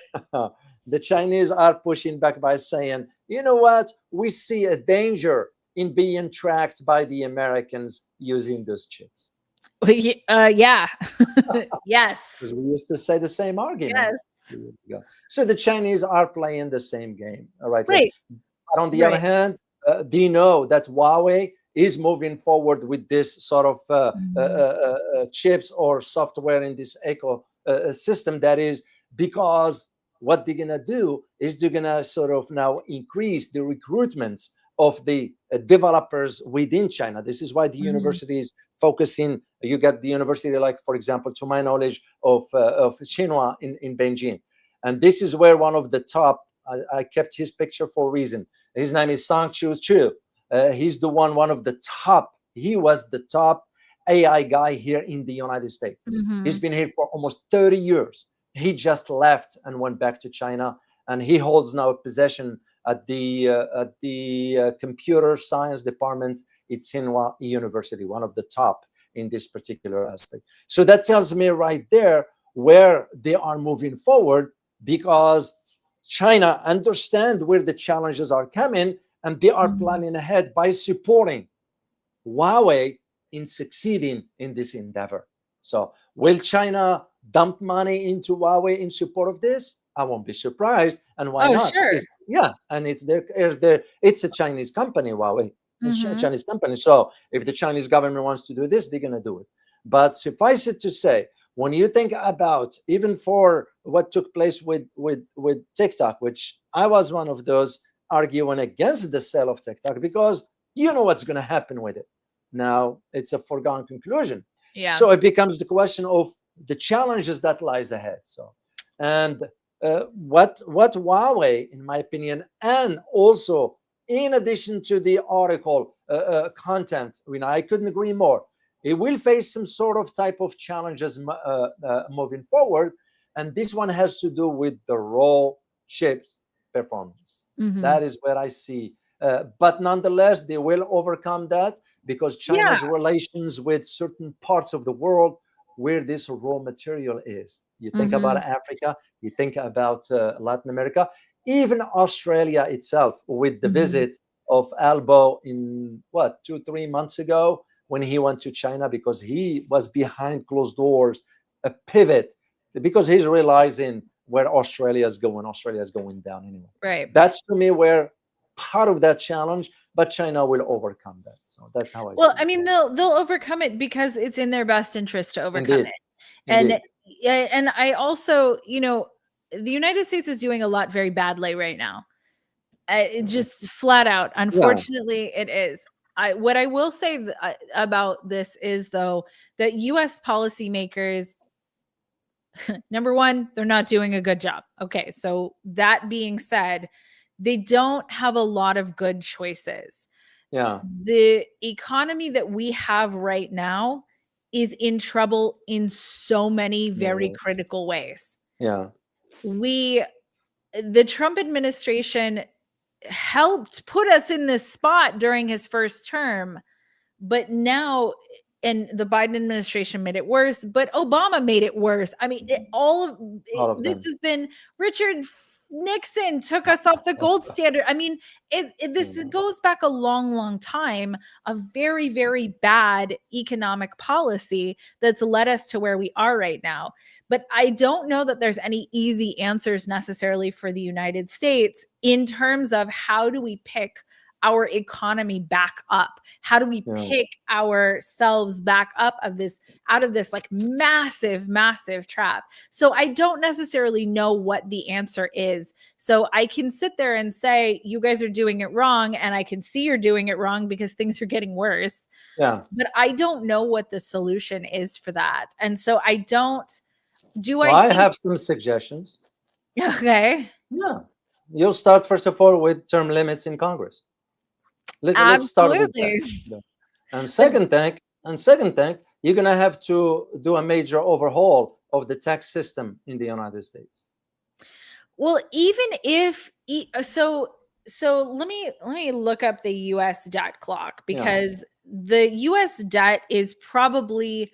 the Chinese are pushing back by saying, you know what, we see a danger in being tracked by the Americans using those chips. Yeah. Yes. Because we used to say the same argument. Yes. So the Chinese are playing the same game. All right. Right. But on the other hand, do you know that Huawei is moving forward with this sort of chips or software in this ecosystem? That is because what they're going to do is they're going to sort of now increase the recruitments of the developers within China. This is why the universities focusing. You get the university, like, for example, to my knowledge, of Tsinghua in Beijing. And this is where one of the top, I kept his picture for a reason. His name is Sang-Chu Chu. He's the one of the top. He was the top AI guy here in the United States. He's been here for almost 30 years. He just left and went back to China, and he holds now a position at the computer science departments at Tsinghua University, one of the top in this particular aspect. So that tells me right there where they are moving forward, because China understands where the challenges are coming, and they are planning ahead by supporting Huawei in succeeding in this endeavor. So will China dump money into Huawei in support of this? I won't be surprised. And why Oh, not? sure. And it's a Chinese company, Huawei. It's a Chinese company. So if the Chinese government wants to do this, they're going to do it. But suffice it to say, when you think about even for what took place with TikTok, which I was one of those arguing against the sale of TikTok, because you know what's going to happen with it. Now it's a foregone conclusion. Yeah. So it becomes the question of the challenges that lies ahead. So, and what Huawei, in my opinion, and also in addition to the article content, I couldn't agree more. It will face some sort of type of challenges moving forward, and this one has to do with the raw chips performance. That is where I see. But nonetheless, they will overcome that, because China's relations with certain parts of the world where this raw material is. You think about Africa, you think about Latin America, even Australia itself, with the visit of Albo in 2-3 months ago, when he went to China, because he was behind closed doors, a pivot, because he's realizing where Australia is going. Australia is going down anyway. Right. That's to me where part of that challenge, but China will overcome that. So that's how I see it. I mean, they'll overcome it because it's in their best interest to overcome it. Indeed. And I also, the United States is doing a lot very badly right now. It just flat out, unfortunately, it is. What I will say about this is, though, that U.S. policymakers, number one, they're not doing a good job. Okay, so that being said, they don't have a lot of good choices. Yeah. The economy that we have right now is in trouble in so many very critical ways. Yeah. The Trump administration helped put us in this spot during his first term, but now, and the Biden administration made it worse, but Obama made it worse. I mean, all of this has been Richard Nixon took us off the gold standard. I mean, this goes back a long, long time of very, very bad economic policy that's led us to where we are right now. But I don't know that there's any easy answers necessarily for the United States in terms of how do we pick our economy back up? How do we pick ourselves back up out of this like massive, massive trap? So I don't necessarily know what the answer is. So I can sit there and say, you guys are doing it wrong. And I can see you're doing it wrong because things are getting worse. Yeah. But I don't know what the solution is for that. And so I have some suggestions. Okay. Yeah. You'll start, first of all, with term limits in Congress. Let's start with that. And second thing, you're going to have to do a major overhaul of the tax system in the United States. Well, even if so let me look up the US debt clock, because the US debt is probably,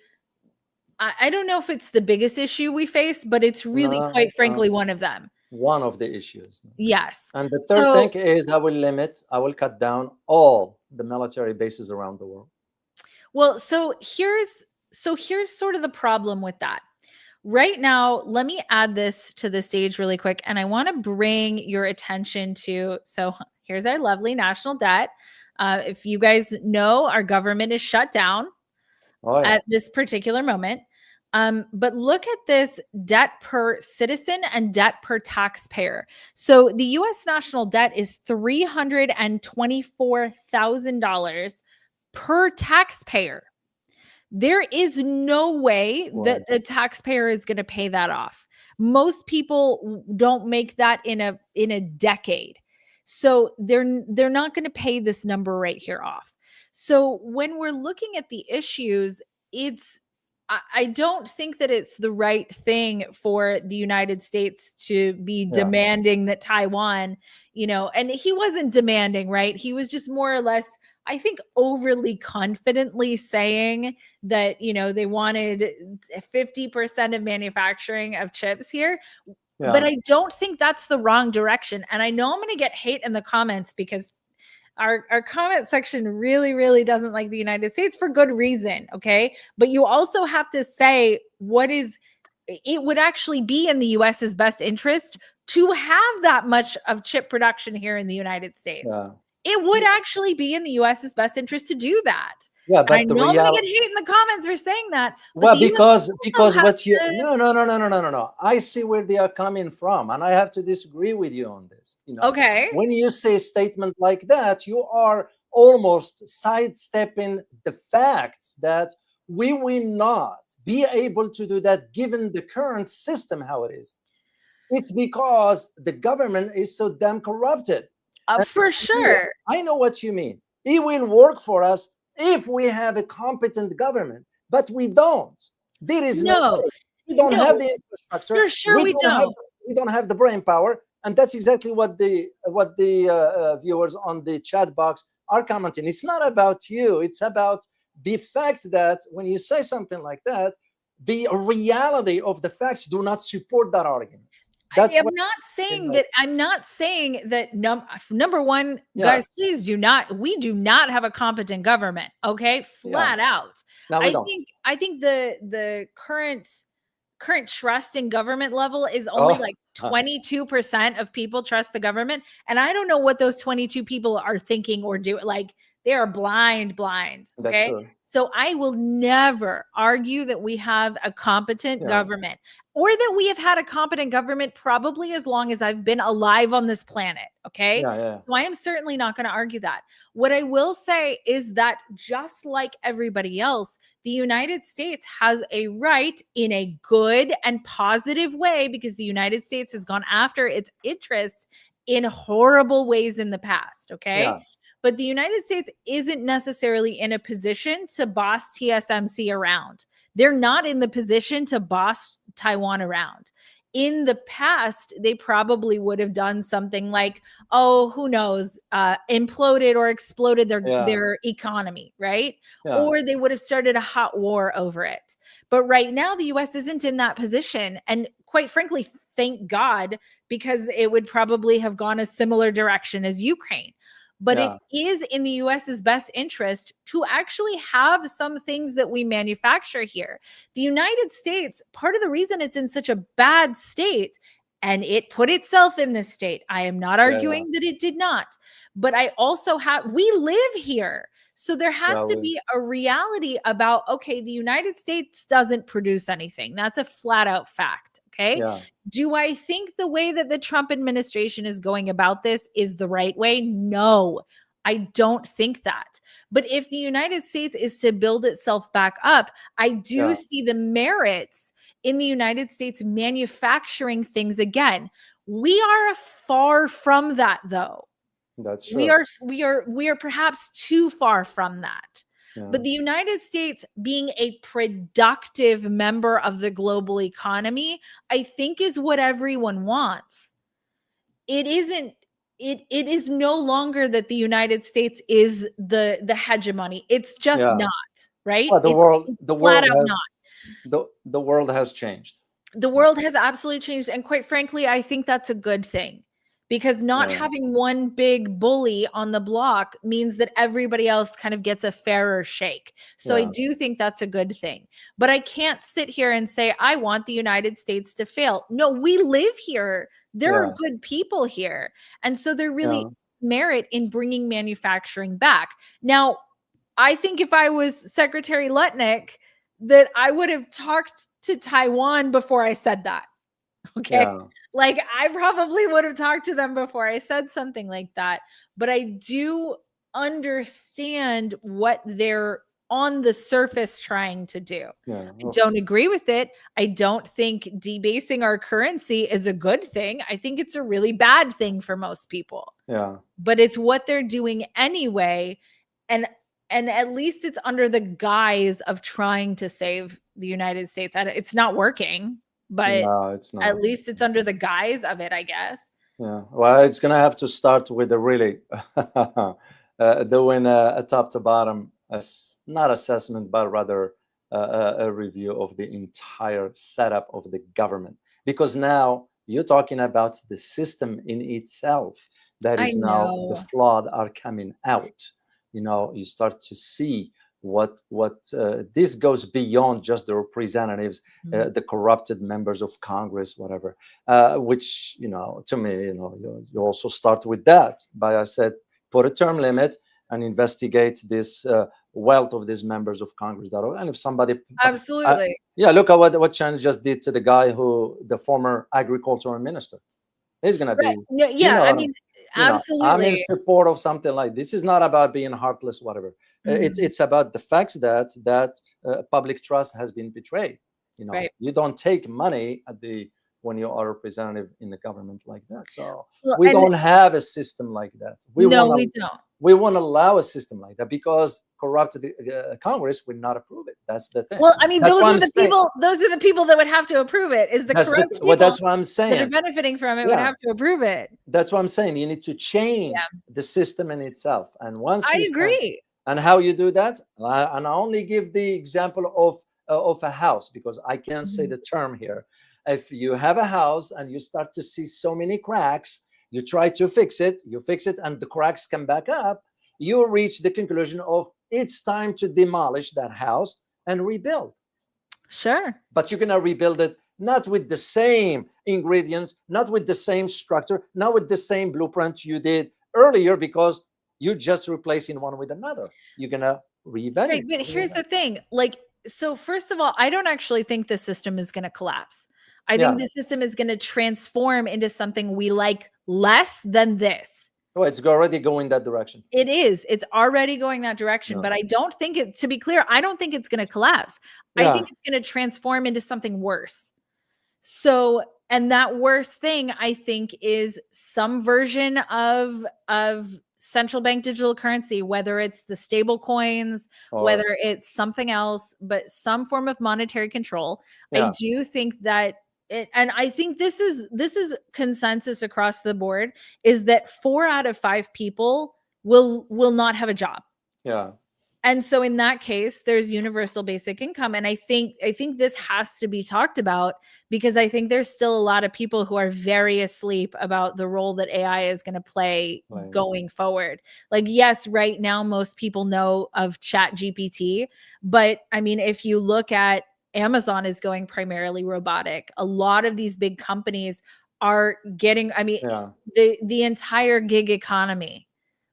I don't know if it's the biggest issue we face, but it's really quite frankly one of them. One of the issues. Yes. And the third thing is I will cut down all the military bases around the world. Well, so here's sort of the problem with that. Right now, let me add this to the stage really quick. And I want to bring your attention to, so here's our lovely national debt. If you guys know, our government is shut down at this particular moment. But look at this debt per citizen and debt per taxpayer. So the U.S. national debt is $324,000 per taxpayer. There is no way that a taxpayer is going to pay that off. Most people don't make that in a decade. So they're not going to pay this number right here off. So when we're looking at the issues, I don't think that it's the right thing for the United States to be demanding that Taiwan, and he wasn't demanding, right? He was just more or less, I think, overly confidently saying that, they wanted 50% of manufacturing of chips here. Yeah. But I don't think that's the wrong direction. And I know I'm going to get hate in the comments because our comment section really doesn't like the United States for good reason, okay? But you also have to say it would actually be in the US's best interest to have that much of chip production here in the United States. Yeah. It would actually be in the US's best interest to do that. Yeah, And I but the know I'm gonna get reality. hate in the comments for saying that. But Well, the US because has what you to- no. I see where they are coming from, and I have to disagree with you on this. Okay. When you say a statement like that, you are almost sidestepping the facts that we will not be able to do that given the current system how it is. It's because the government is so damn corrupted. For sure. I know what you mean. It will work for us if we have a competent government, but we don't. There is no way. We don't have the infrastructure. For sure, we don't. We don't have the brain power, and that's exactly what the viewers on the chat box are commenting. It's not about you. It's about the fact that when you say something like that, the reality of the facts do not support that argument. I'm not saying that number one, guys, please do not. We do not have a competent government. Okay, flat out. No, we don't. I think the current trust in government level is only like 22% of people trust the government, and I don't know what those 22 people are thinking or do. Like they are blind. Okay, so I will never argue that we have a competent government. Or that we have had a competent government probably as long as I've been alive on this planet, okay? So I am certainly not going to argue that. What I will say is that just like everybody else, the United States has a right in a good and positive way because the United States has gone after its interests in horrible ways in the past, okay? But the United States isn't necessarily in a position to boss TSMC around. They're not in the position to boss Taiwan around. In the past, they probably would have done something like, oh, who knows, imploded or exploded their economy, right? Or they would have started a hot war over it. But right now, the US isn't in that position. And quite frankly, thank God, because it would probably have gone a similar direction as Ukraine. But it is in the US's best interest to actually have some things that we manufacture here. The United States, part of the reason it's in such a bad state, and it put itself in this state. I am not arguing that it did not, but we live here. So there has to be a reality about, okay, the United States doesn't produce anything. That's a flat out fact. Okay. Do I think the way that the Trump administration is going about this is the right way? No, I don't think that. But if the United States is to build itself back up, I do see the merits in the United States manufacturing things again. We are far from that, though. That's true. We are perhaps too far from that. But the United States being a productive member of the global economy, I think is what everyone wants. It isn't. It is no longer that the United States is the hegemony. It's just not, right? Well, the world has changed. The world has absolutely changed. And quite frankly, I think that's a good thing. Because not having one big bully on the block means that everybody else kind of gets a fairer shake. So I do think that's a good thing. But I can't sit here and say, I want the United States to fail. No, we live here. There are good people here. And so there really merit in bringing manufacturing back. Now, I think if I was Secretary Lutnick, that I would have talked to Taiwan before I said that. Okay. Like I probably would have talked to them before I said something like that. But I do understand what they're on the surface trying to do. I don't agree with it. I don't think debasing our currency is a good thing. I think it's a really bad thing for most people. But it's what they're doing anyway. And at least it's under the guise of trying to save the United States. It's not working. But no, it's not. At least it's under the guise of it, I guess. Well, it's going to have to start with a really doing a top to bottom, not assessment, but rather a review of the entire setup of the government. Because now you're talking about the system in itself. That I is now the know. flood are coming out. You start to see what this goes beyond just the representatives, the corrupted members of Congress, whatever. Which to me, you also start with that. But I said, put a term limit and investigate this wealth of these members of Congress. And if somebody, Absolutely. yeah, look at what China just did to the guy the former agricultural minister. He's gonna Right. be, Yeah, I mean, I'm in absolutely. support of something like this. Is not about being heartless, whatever. It's about the fact that public trust has been betrayed. Right. You don't take money when you are a representative in the government like that. So Well, we and don't have a system like that. we don't. We won't allow a system like that because corrupted Congress would not approve it. That's the thing. Well, I mean, That's those what are I'm the saying. people. Those are the people that would have to approve it. Is the corrupt people that's what I'm that are saying. benefiting from it would Yeah. have to approve it. That's what I'm saying. You need to change the system in itself. And once I agree. And how you do that? And I only give the example of a house because I can't say the term here. If you have a house and you start to see so many cracks, you try to fix it, and the cracks come back up, you reach the conclusion of it's time to demolish that house and rebuild. Sure. But you're going to rebuild it not with the same ingredients, not with the same structure, not with the same blueprint you did earlier, because you're just replacing one with another. You're going to reinvent Right, but here's the thing. So first of all, I don't actually think the system is going to collapse. I think the system is going to transform into something we like less than this. Oh, it's already going that direction. It is. It's already going that direction. But I don't think to be clear, I don't think it's going to collapse. I think it's going to transform into something worse. So, and that worse thing, I think, is some version of central bank digital currency, whether it's the stable coins, whether it's something else, but some form of monetary control. I do think that and I think this is consensus across the board, is that 4 out of 5 people will not have a job. Yeah. And so in that case, there's universal basic income. And I think this has to be talked about, because I think there's still a lot of people who are very asleep about the role that AI is going to play going forward. Like, yes, right now, most people know of ChatGPT, but I mean, if you look at Amazon is going primarily robotic. A lot of these big companies are getting, I mean, the entire gig economy,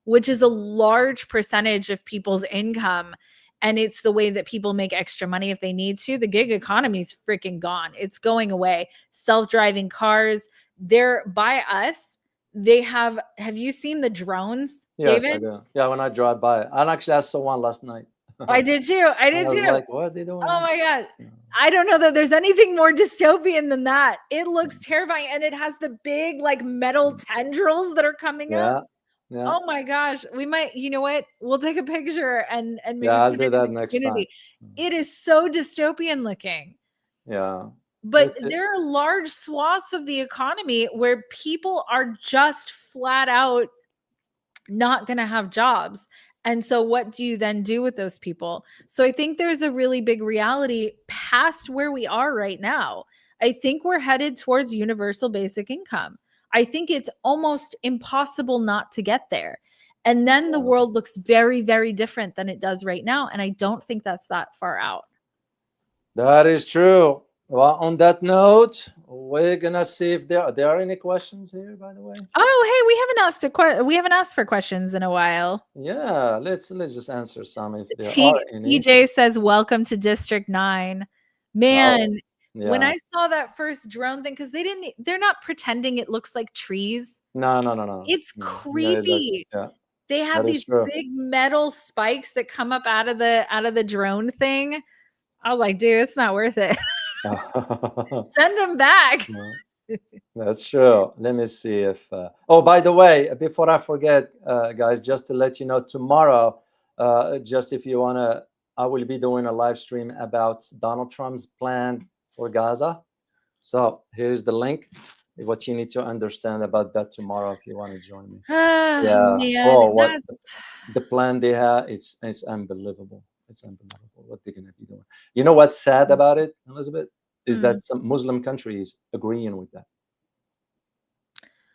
which is a large percentage of people's income. And it's the way that people make extra money if they need to. The gig economy is freaking gone. It's going away. Self-driving cars, they're by us. They have you seen the drones, Yes, David? I do. Yeah, when I drive by. And actually, I saw one last night. I did too. I was like, what are they doing? Oh my God. I don't know that there's anything more dystopian than that. It looks terrifying. And it has the big like metal tendrils that are coming up. Yeah. Oh my gosh. We might, you know what? We'll take a picture and maybe I'll put do it that in the next community. time. It is so dystopian looking. Yeah. But there are large swaths of the economy where people are just flat out not going to have jobs. And so what do you then do with those people? So I think there's a really big reality past where we are right now. I think we're headed towards universal basic income. I think it's almost impossible not to get there. And then the world looks very, very different than it does right now. And I don't think that's that far out. That is true. Well, on that note, we're gonna see if there are any questions here, by the way. Oh, hey, we haven't asked for questions in a while. Yeah, let's just answer some if there are any. TJ says, "Welcome to District 9." Man, when I saw that first drone thing, because they're not pretending it looks like trees. No. It's creepy. They have these big metal spikes that come up out of the drone thing. I was like, dude, it's not worth it. Send them back. That's true. Let me see if oh, by the way, before I forget, guys, just to let you know, tomorrow, just if you want to, I will be doing a live stream about Donald Trump's plan for Gaza. So here's the link, what you need to understand about that tomorrow if you want to join me. Man, the plan they have, it's unbelievable. It's unbelievable what they're going to be doing. You know what's sad about it, Elizabeth, is that some Muslim countries agreeing with that.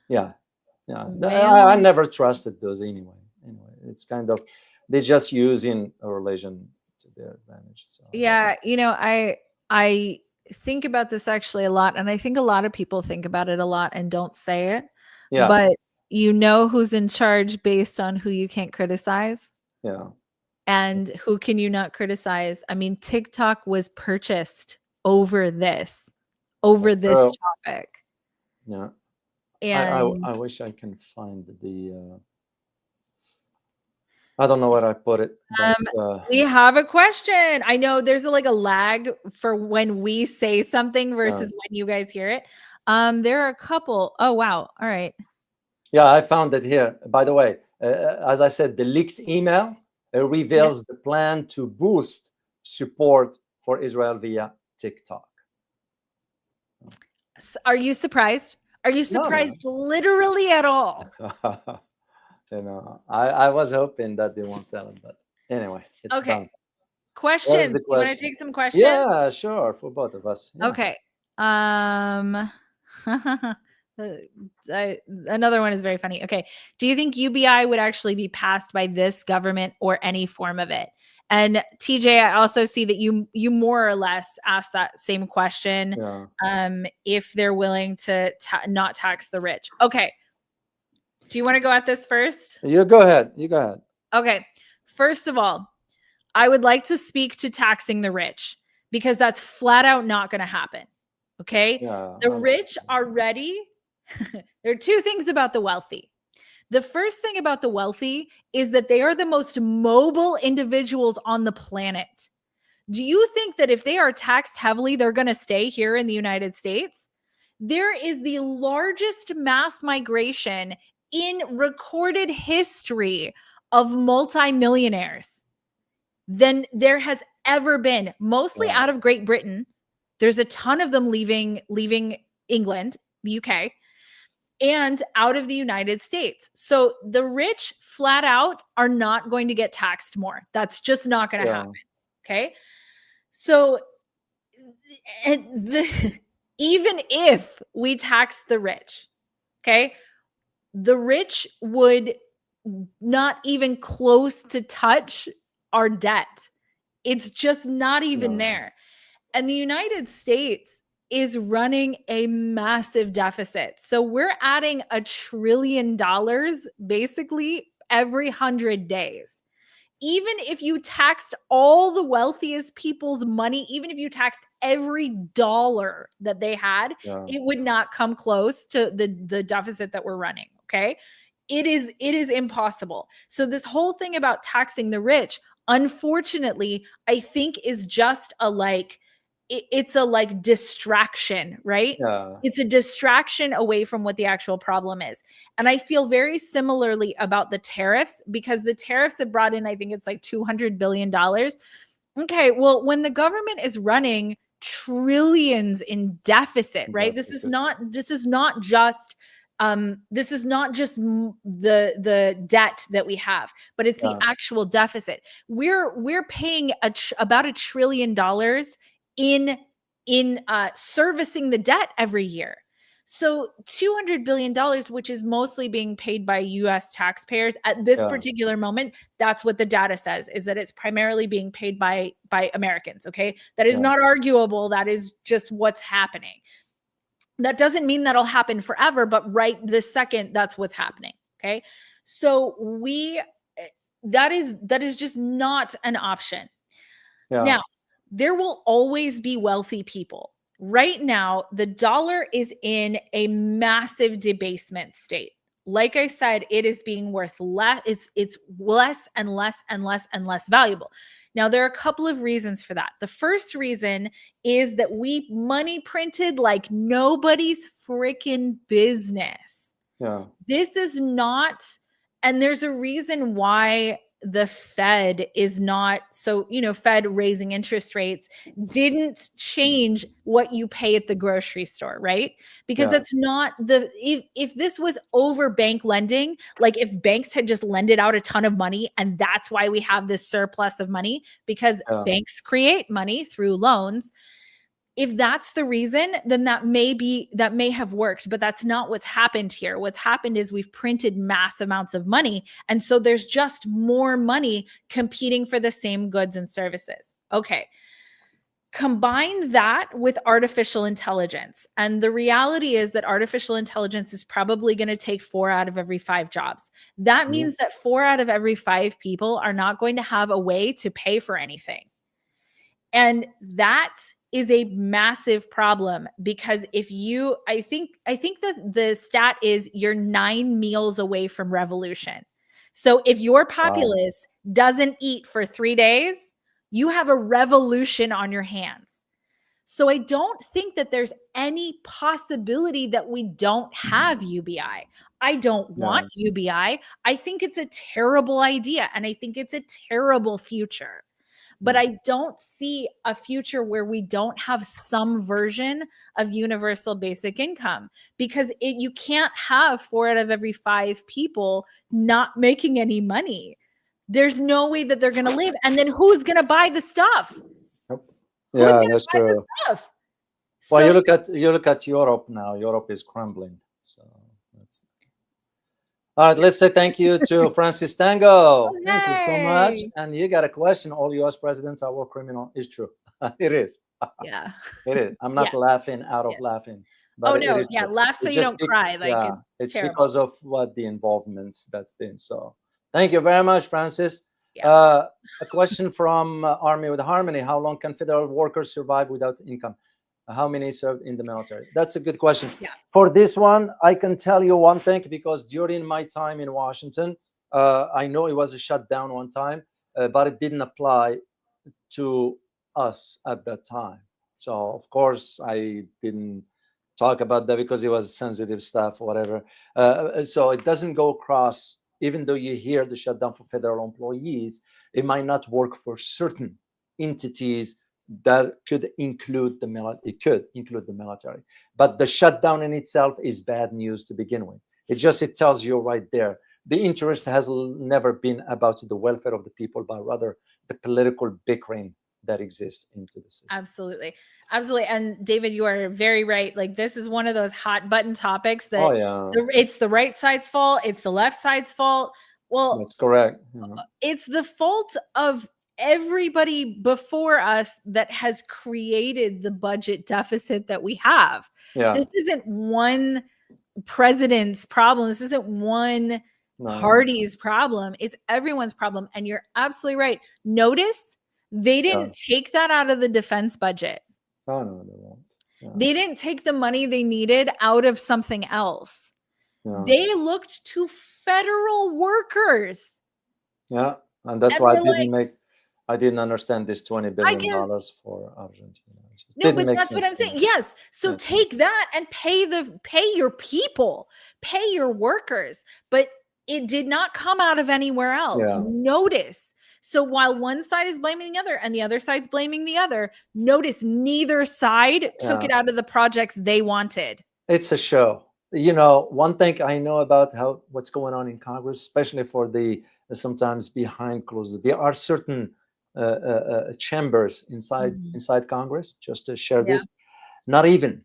Yeah. Yeah, Well, I never trusted those anyway. Anyway, it's kind of they just using a religion to their advantage. So yeah, I think about this actually a lot, and I think a lot of people think about it a lot and don't say it. yeah, But you know who's in charge based on who you can't criticize? yeah. And who can you not criticize? I mean, TikTok was purchased over this True. topic. Yeah. And I wish I can find the I don't know where I put it, but we have a question. I know there's like a lag for when we say something versus when you guys hear it. There are a couple. Oh, wow. All right. yeah, I found it here. By the way, as I said, the leaked email reveals the plan to boost support for Israel via TikTok. Are you surprised? Are you surprised literally at all? I was hoping that they won't sell it, but anyway, it's done. Questions. You want to take some questions? Yeah, sure, for both of us. Yeah. Okay. Another one is very funny. Okay. Do you think UBI would actually be passed by this government or any form of it? And TJ, I also see that you more or less asked that same question. Yeah. If they're willing to not tax the rich. Okay. Do you want to go at this first? You go ahead. You go ahead. Okay. First of all, I would like to speak to taxing the rich because that's flat out not going to happen. Okay. Yeah, the rich are ready. There are two things about the wealthy. The first thing about the wealthy is that they are the most mobile individuals on the planet. Do you think that if they are taxed heavily, they're going to stay here in the United States? There is the largest mass migration in recorded history of multimillionaires than there has ever been, mostly out of Great Britain. There's a ton of them leaving England, the UK, and out of the United States. So the rich flat out are not going to get taxed more. That's just not going to happen. Okay. So even if we tax the rich, okay, the rich would not even close to touch our debt. It's just not even there. And the United States is running a massive deficit. So we're adding $1 trillion basically every 100 days. Even if you taxed all the wealthiest people's money, even if you taxed every dollar that they had, it would not come close to the deficit that we're running. Okay. It is impossible. So this whole thing about taxing the rich, unfortunately, I think is just it's a distraction, right? Yeah. It's a distraction away from what the actual problem is. And I feel very similarly about the tariffs because the tariffs have brought in, I think it's like $200 billion. Okay, well, when the government is running trillions in deficit, right? This is not just the debt that we have, but it's the actual deficit. We're paying about $1 trillion in servicing the debt every year. So $200 billion, which is mostly being paid by US taxpayers at this particular moment, that's what the data says, is that it's primarily being paid by Americans. Okay. That is not arguable. That is just what's happening. That doesn't mean that'll happen forever, but right this second, that's what's happening. Okay. So that is just not an option. Now, there will always be wealthy people. Right now, the dollar is in a massive debasement state. Like I said, it is being worth less. It's less and less and less and less valuable. Now, there are a couple of reasons for that. The first reason is that we money printed like nobody's freaking business. This is not, and there's a reason why the Fed is not, so, Fed raising interest rates didn't change what you pay at the grocery store, right? Because that's not if this was over bank lending, like if banks had just lended out a ton of money and that's why we have this surplus of money because banks create money through loans, if that's the reason, then that may have worked, but that's not what's happened here. What's happened is we've printed mass amounts of money, and so there's just more money competing for the same goods and services. Okay. Combine that with artificial intelligence. And the reality is that artificial intelligence is probably going to take 4 out of every 5 jobs. That means that 4 out of every 5 people are not going to have a way to pay for anything. And that is a massive problem, because I think that the stat is you're 9 meals away from revolution. So if your populace doesn't eat for 3 days, you have a revolution on your hands. So I don't think that there's any possibility that we don't have UBI. I don't want UBI. I think it's a terrible idea, and I think it's a terrible future. But I don't see a future where we don't have some version of universal basic income, because you can't have 4 out of every 5 people not making any money. There's no way that they're going to live. And then who's going to buy the stuff? Yeah, that's true. Stuff? Well, you look at Europe now. Europe is crumbling. So that's... All right, let's say thank you to Francis Tango. Thank you so much. And you got a question. All U.S. presidents are war criminal. It's true. It is. Yeah. It is. I'm not laughing out of laughing. But no. Yeah, laugh so you don't cry. Like, it's because of what the involvements that's been. So thank you very much, Francis. A question from Army with Harmony. How long can federal workers survive without income? How many served in the military? That's a good question. For this one, I can tell you one thing, because during my time in Washington, I know it was a shutdown one time, but it didn't apply to us at that time. So of course I didn't talk about that because it was sensitive stuff or whatever. So it doesn't go across. Even though you hear the shutdown for federal employees, it might not work for certain entities that could include the military. It could include the military, but the shutdown in itself is bad news to begin with. It tells you right there, the interest has never been about the welfare of the people, but rather the political bickering that exists into the system. Absolutely. And David, you are very right. Like, this is one of those hot button topics that it's the right side's fault, it's the left side's fault. Well, that's correct. It's the fault of everybody before us that has created the budget deficit that we have. This isn't one president's problem. This isn't one party's problem. It's everyone's problem. And you're absolutely right. Notice they didn't take that out of the defense budget. Oh, no, they won't. They didn't take the money they needed out of something else. They looked to federal workers. Yeah, and that's why I didn't understand this $20 billion for Argentina. No, but that's what I'm saying. Yes. So take that and pay your people, pay your workers. But it did not come out of anywhere else. Notice. So while one side is blaming the other and the other side's blaming the other, notice neither side took it out of the projects they wanted. It's a show. You know, one thing I know about what's going on in Congress, especially for the sometimes behind closed doors, there are certain chambers inside Congress. Just to share this, not even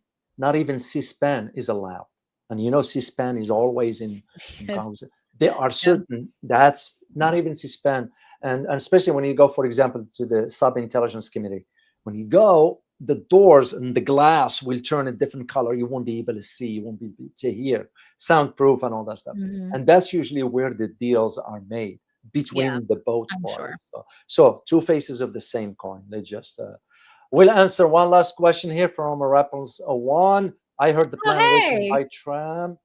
C-SPAN is allowed, and you know C-SPAN is always in Congress. There are certain that's not even C-SPAN, and especially when you go, for example, to the Sub-Intelligence Committee, when you go, the doors and the glass will turn a different color. You won't be able to see. You won't be able to hear. Soundproof and all that stuff. And that's usually where the deals are made between the both parties. So two faces of the same coin. They just we'll answer one last question here from Rapples 1. I heard the plan by Trump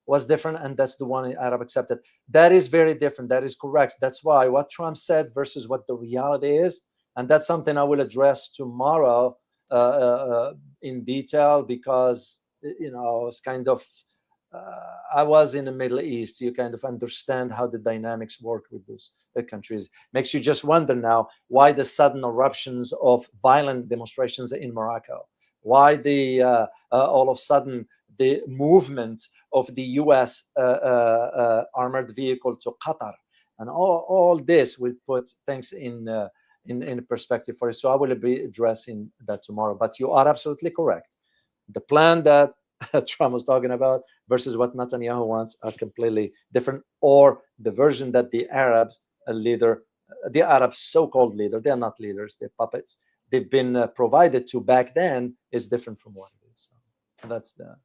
was different, and that's the one Arab accepted. That is very different. That is correct. That's why what Trump said versus what the reality is, and that's something I will address tomorrow in detail, because it's kind of I was in the Middle East. You kind of understand how the dynamics work with those countries. Makes you just wonder now why the sudden eruptions of violent demonstrations in Morocco, why the all of a sudden the movement of the U.S. Armored vehicle to Qatar, and all this will put things in in perspective for you. So I will be addressing that tomorrow. But you are absolutely correct. The plan that Trump was talking about versus what Netanyahu wants are completely different, or the version that the Arabs leader, the Arabs so-called leader, they're not leaders, they're puppets, they've been provided to back then is different from what it is. So that's the...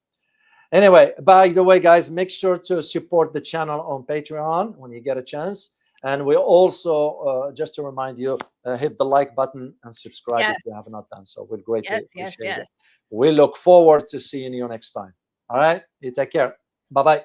Anyway, by the way, guys, make sure to support the channel on Patreon when you get a chance. And we also, just to remind you, hit the like button and subscribe if you have not done so. We'd greatly appreciate it. We look forward to seeing you next time. All right? You take care. Bye-bye.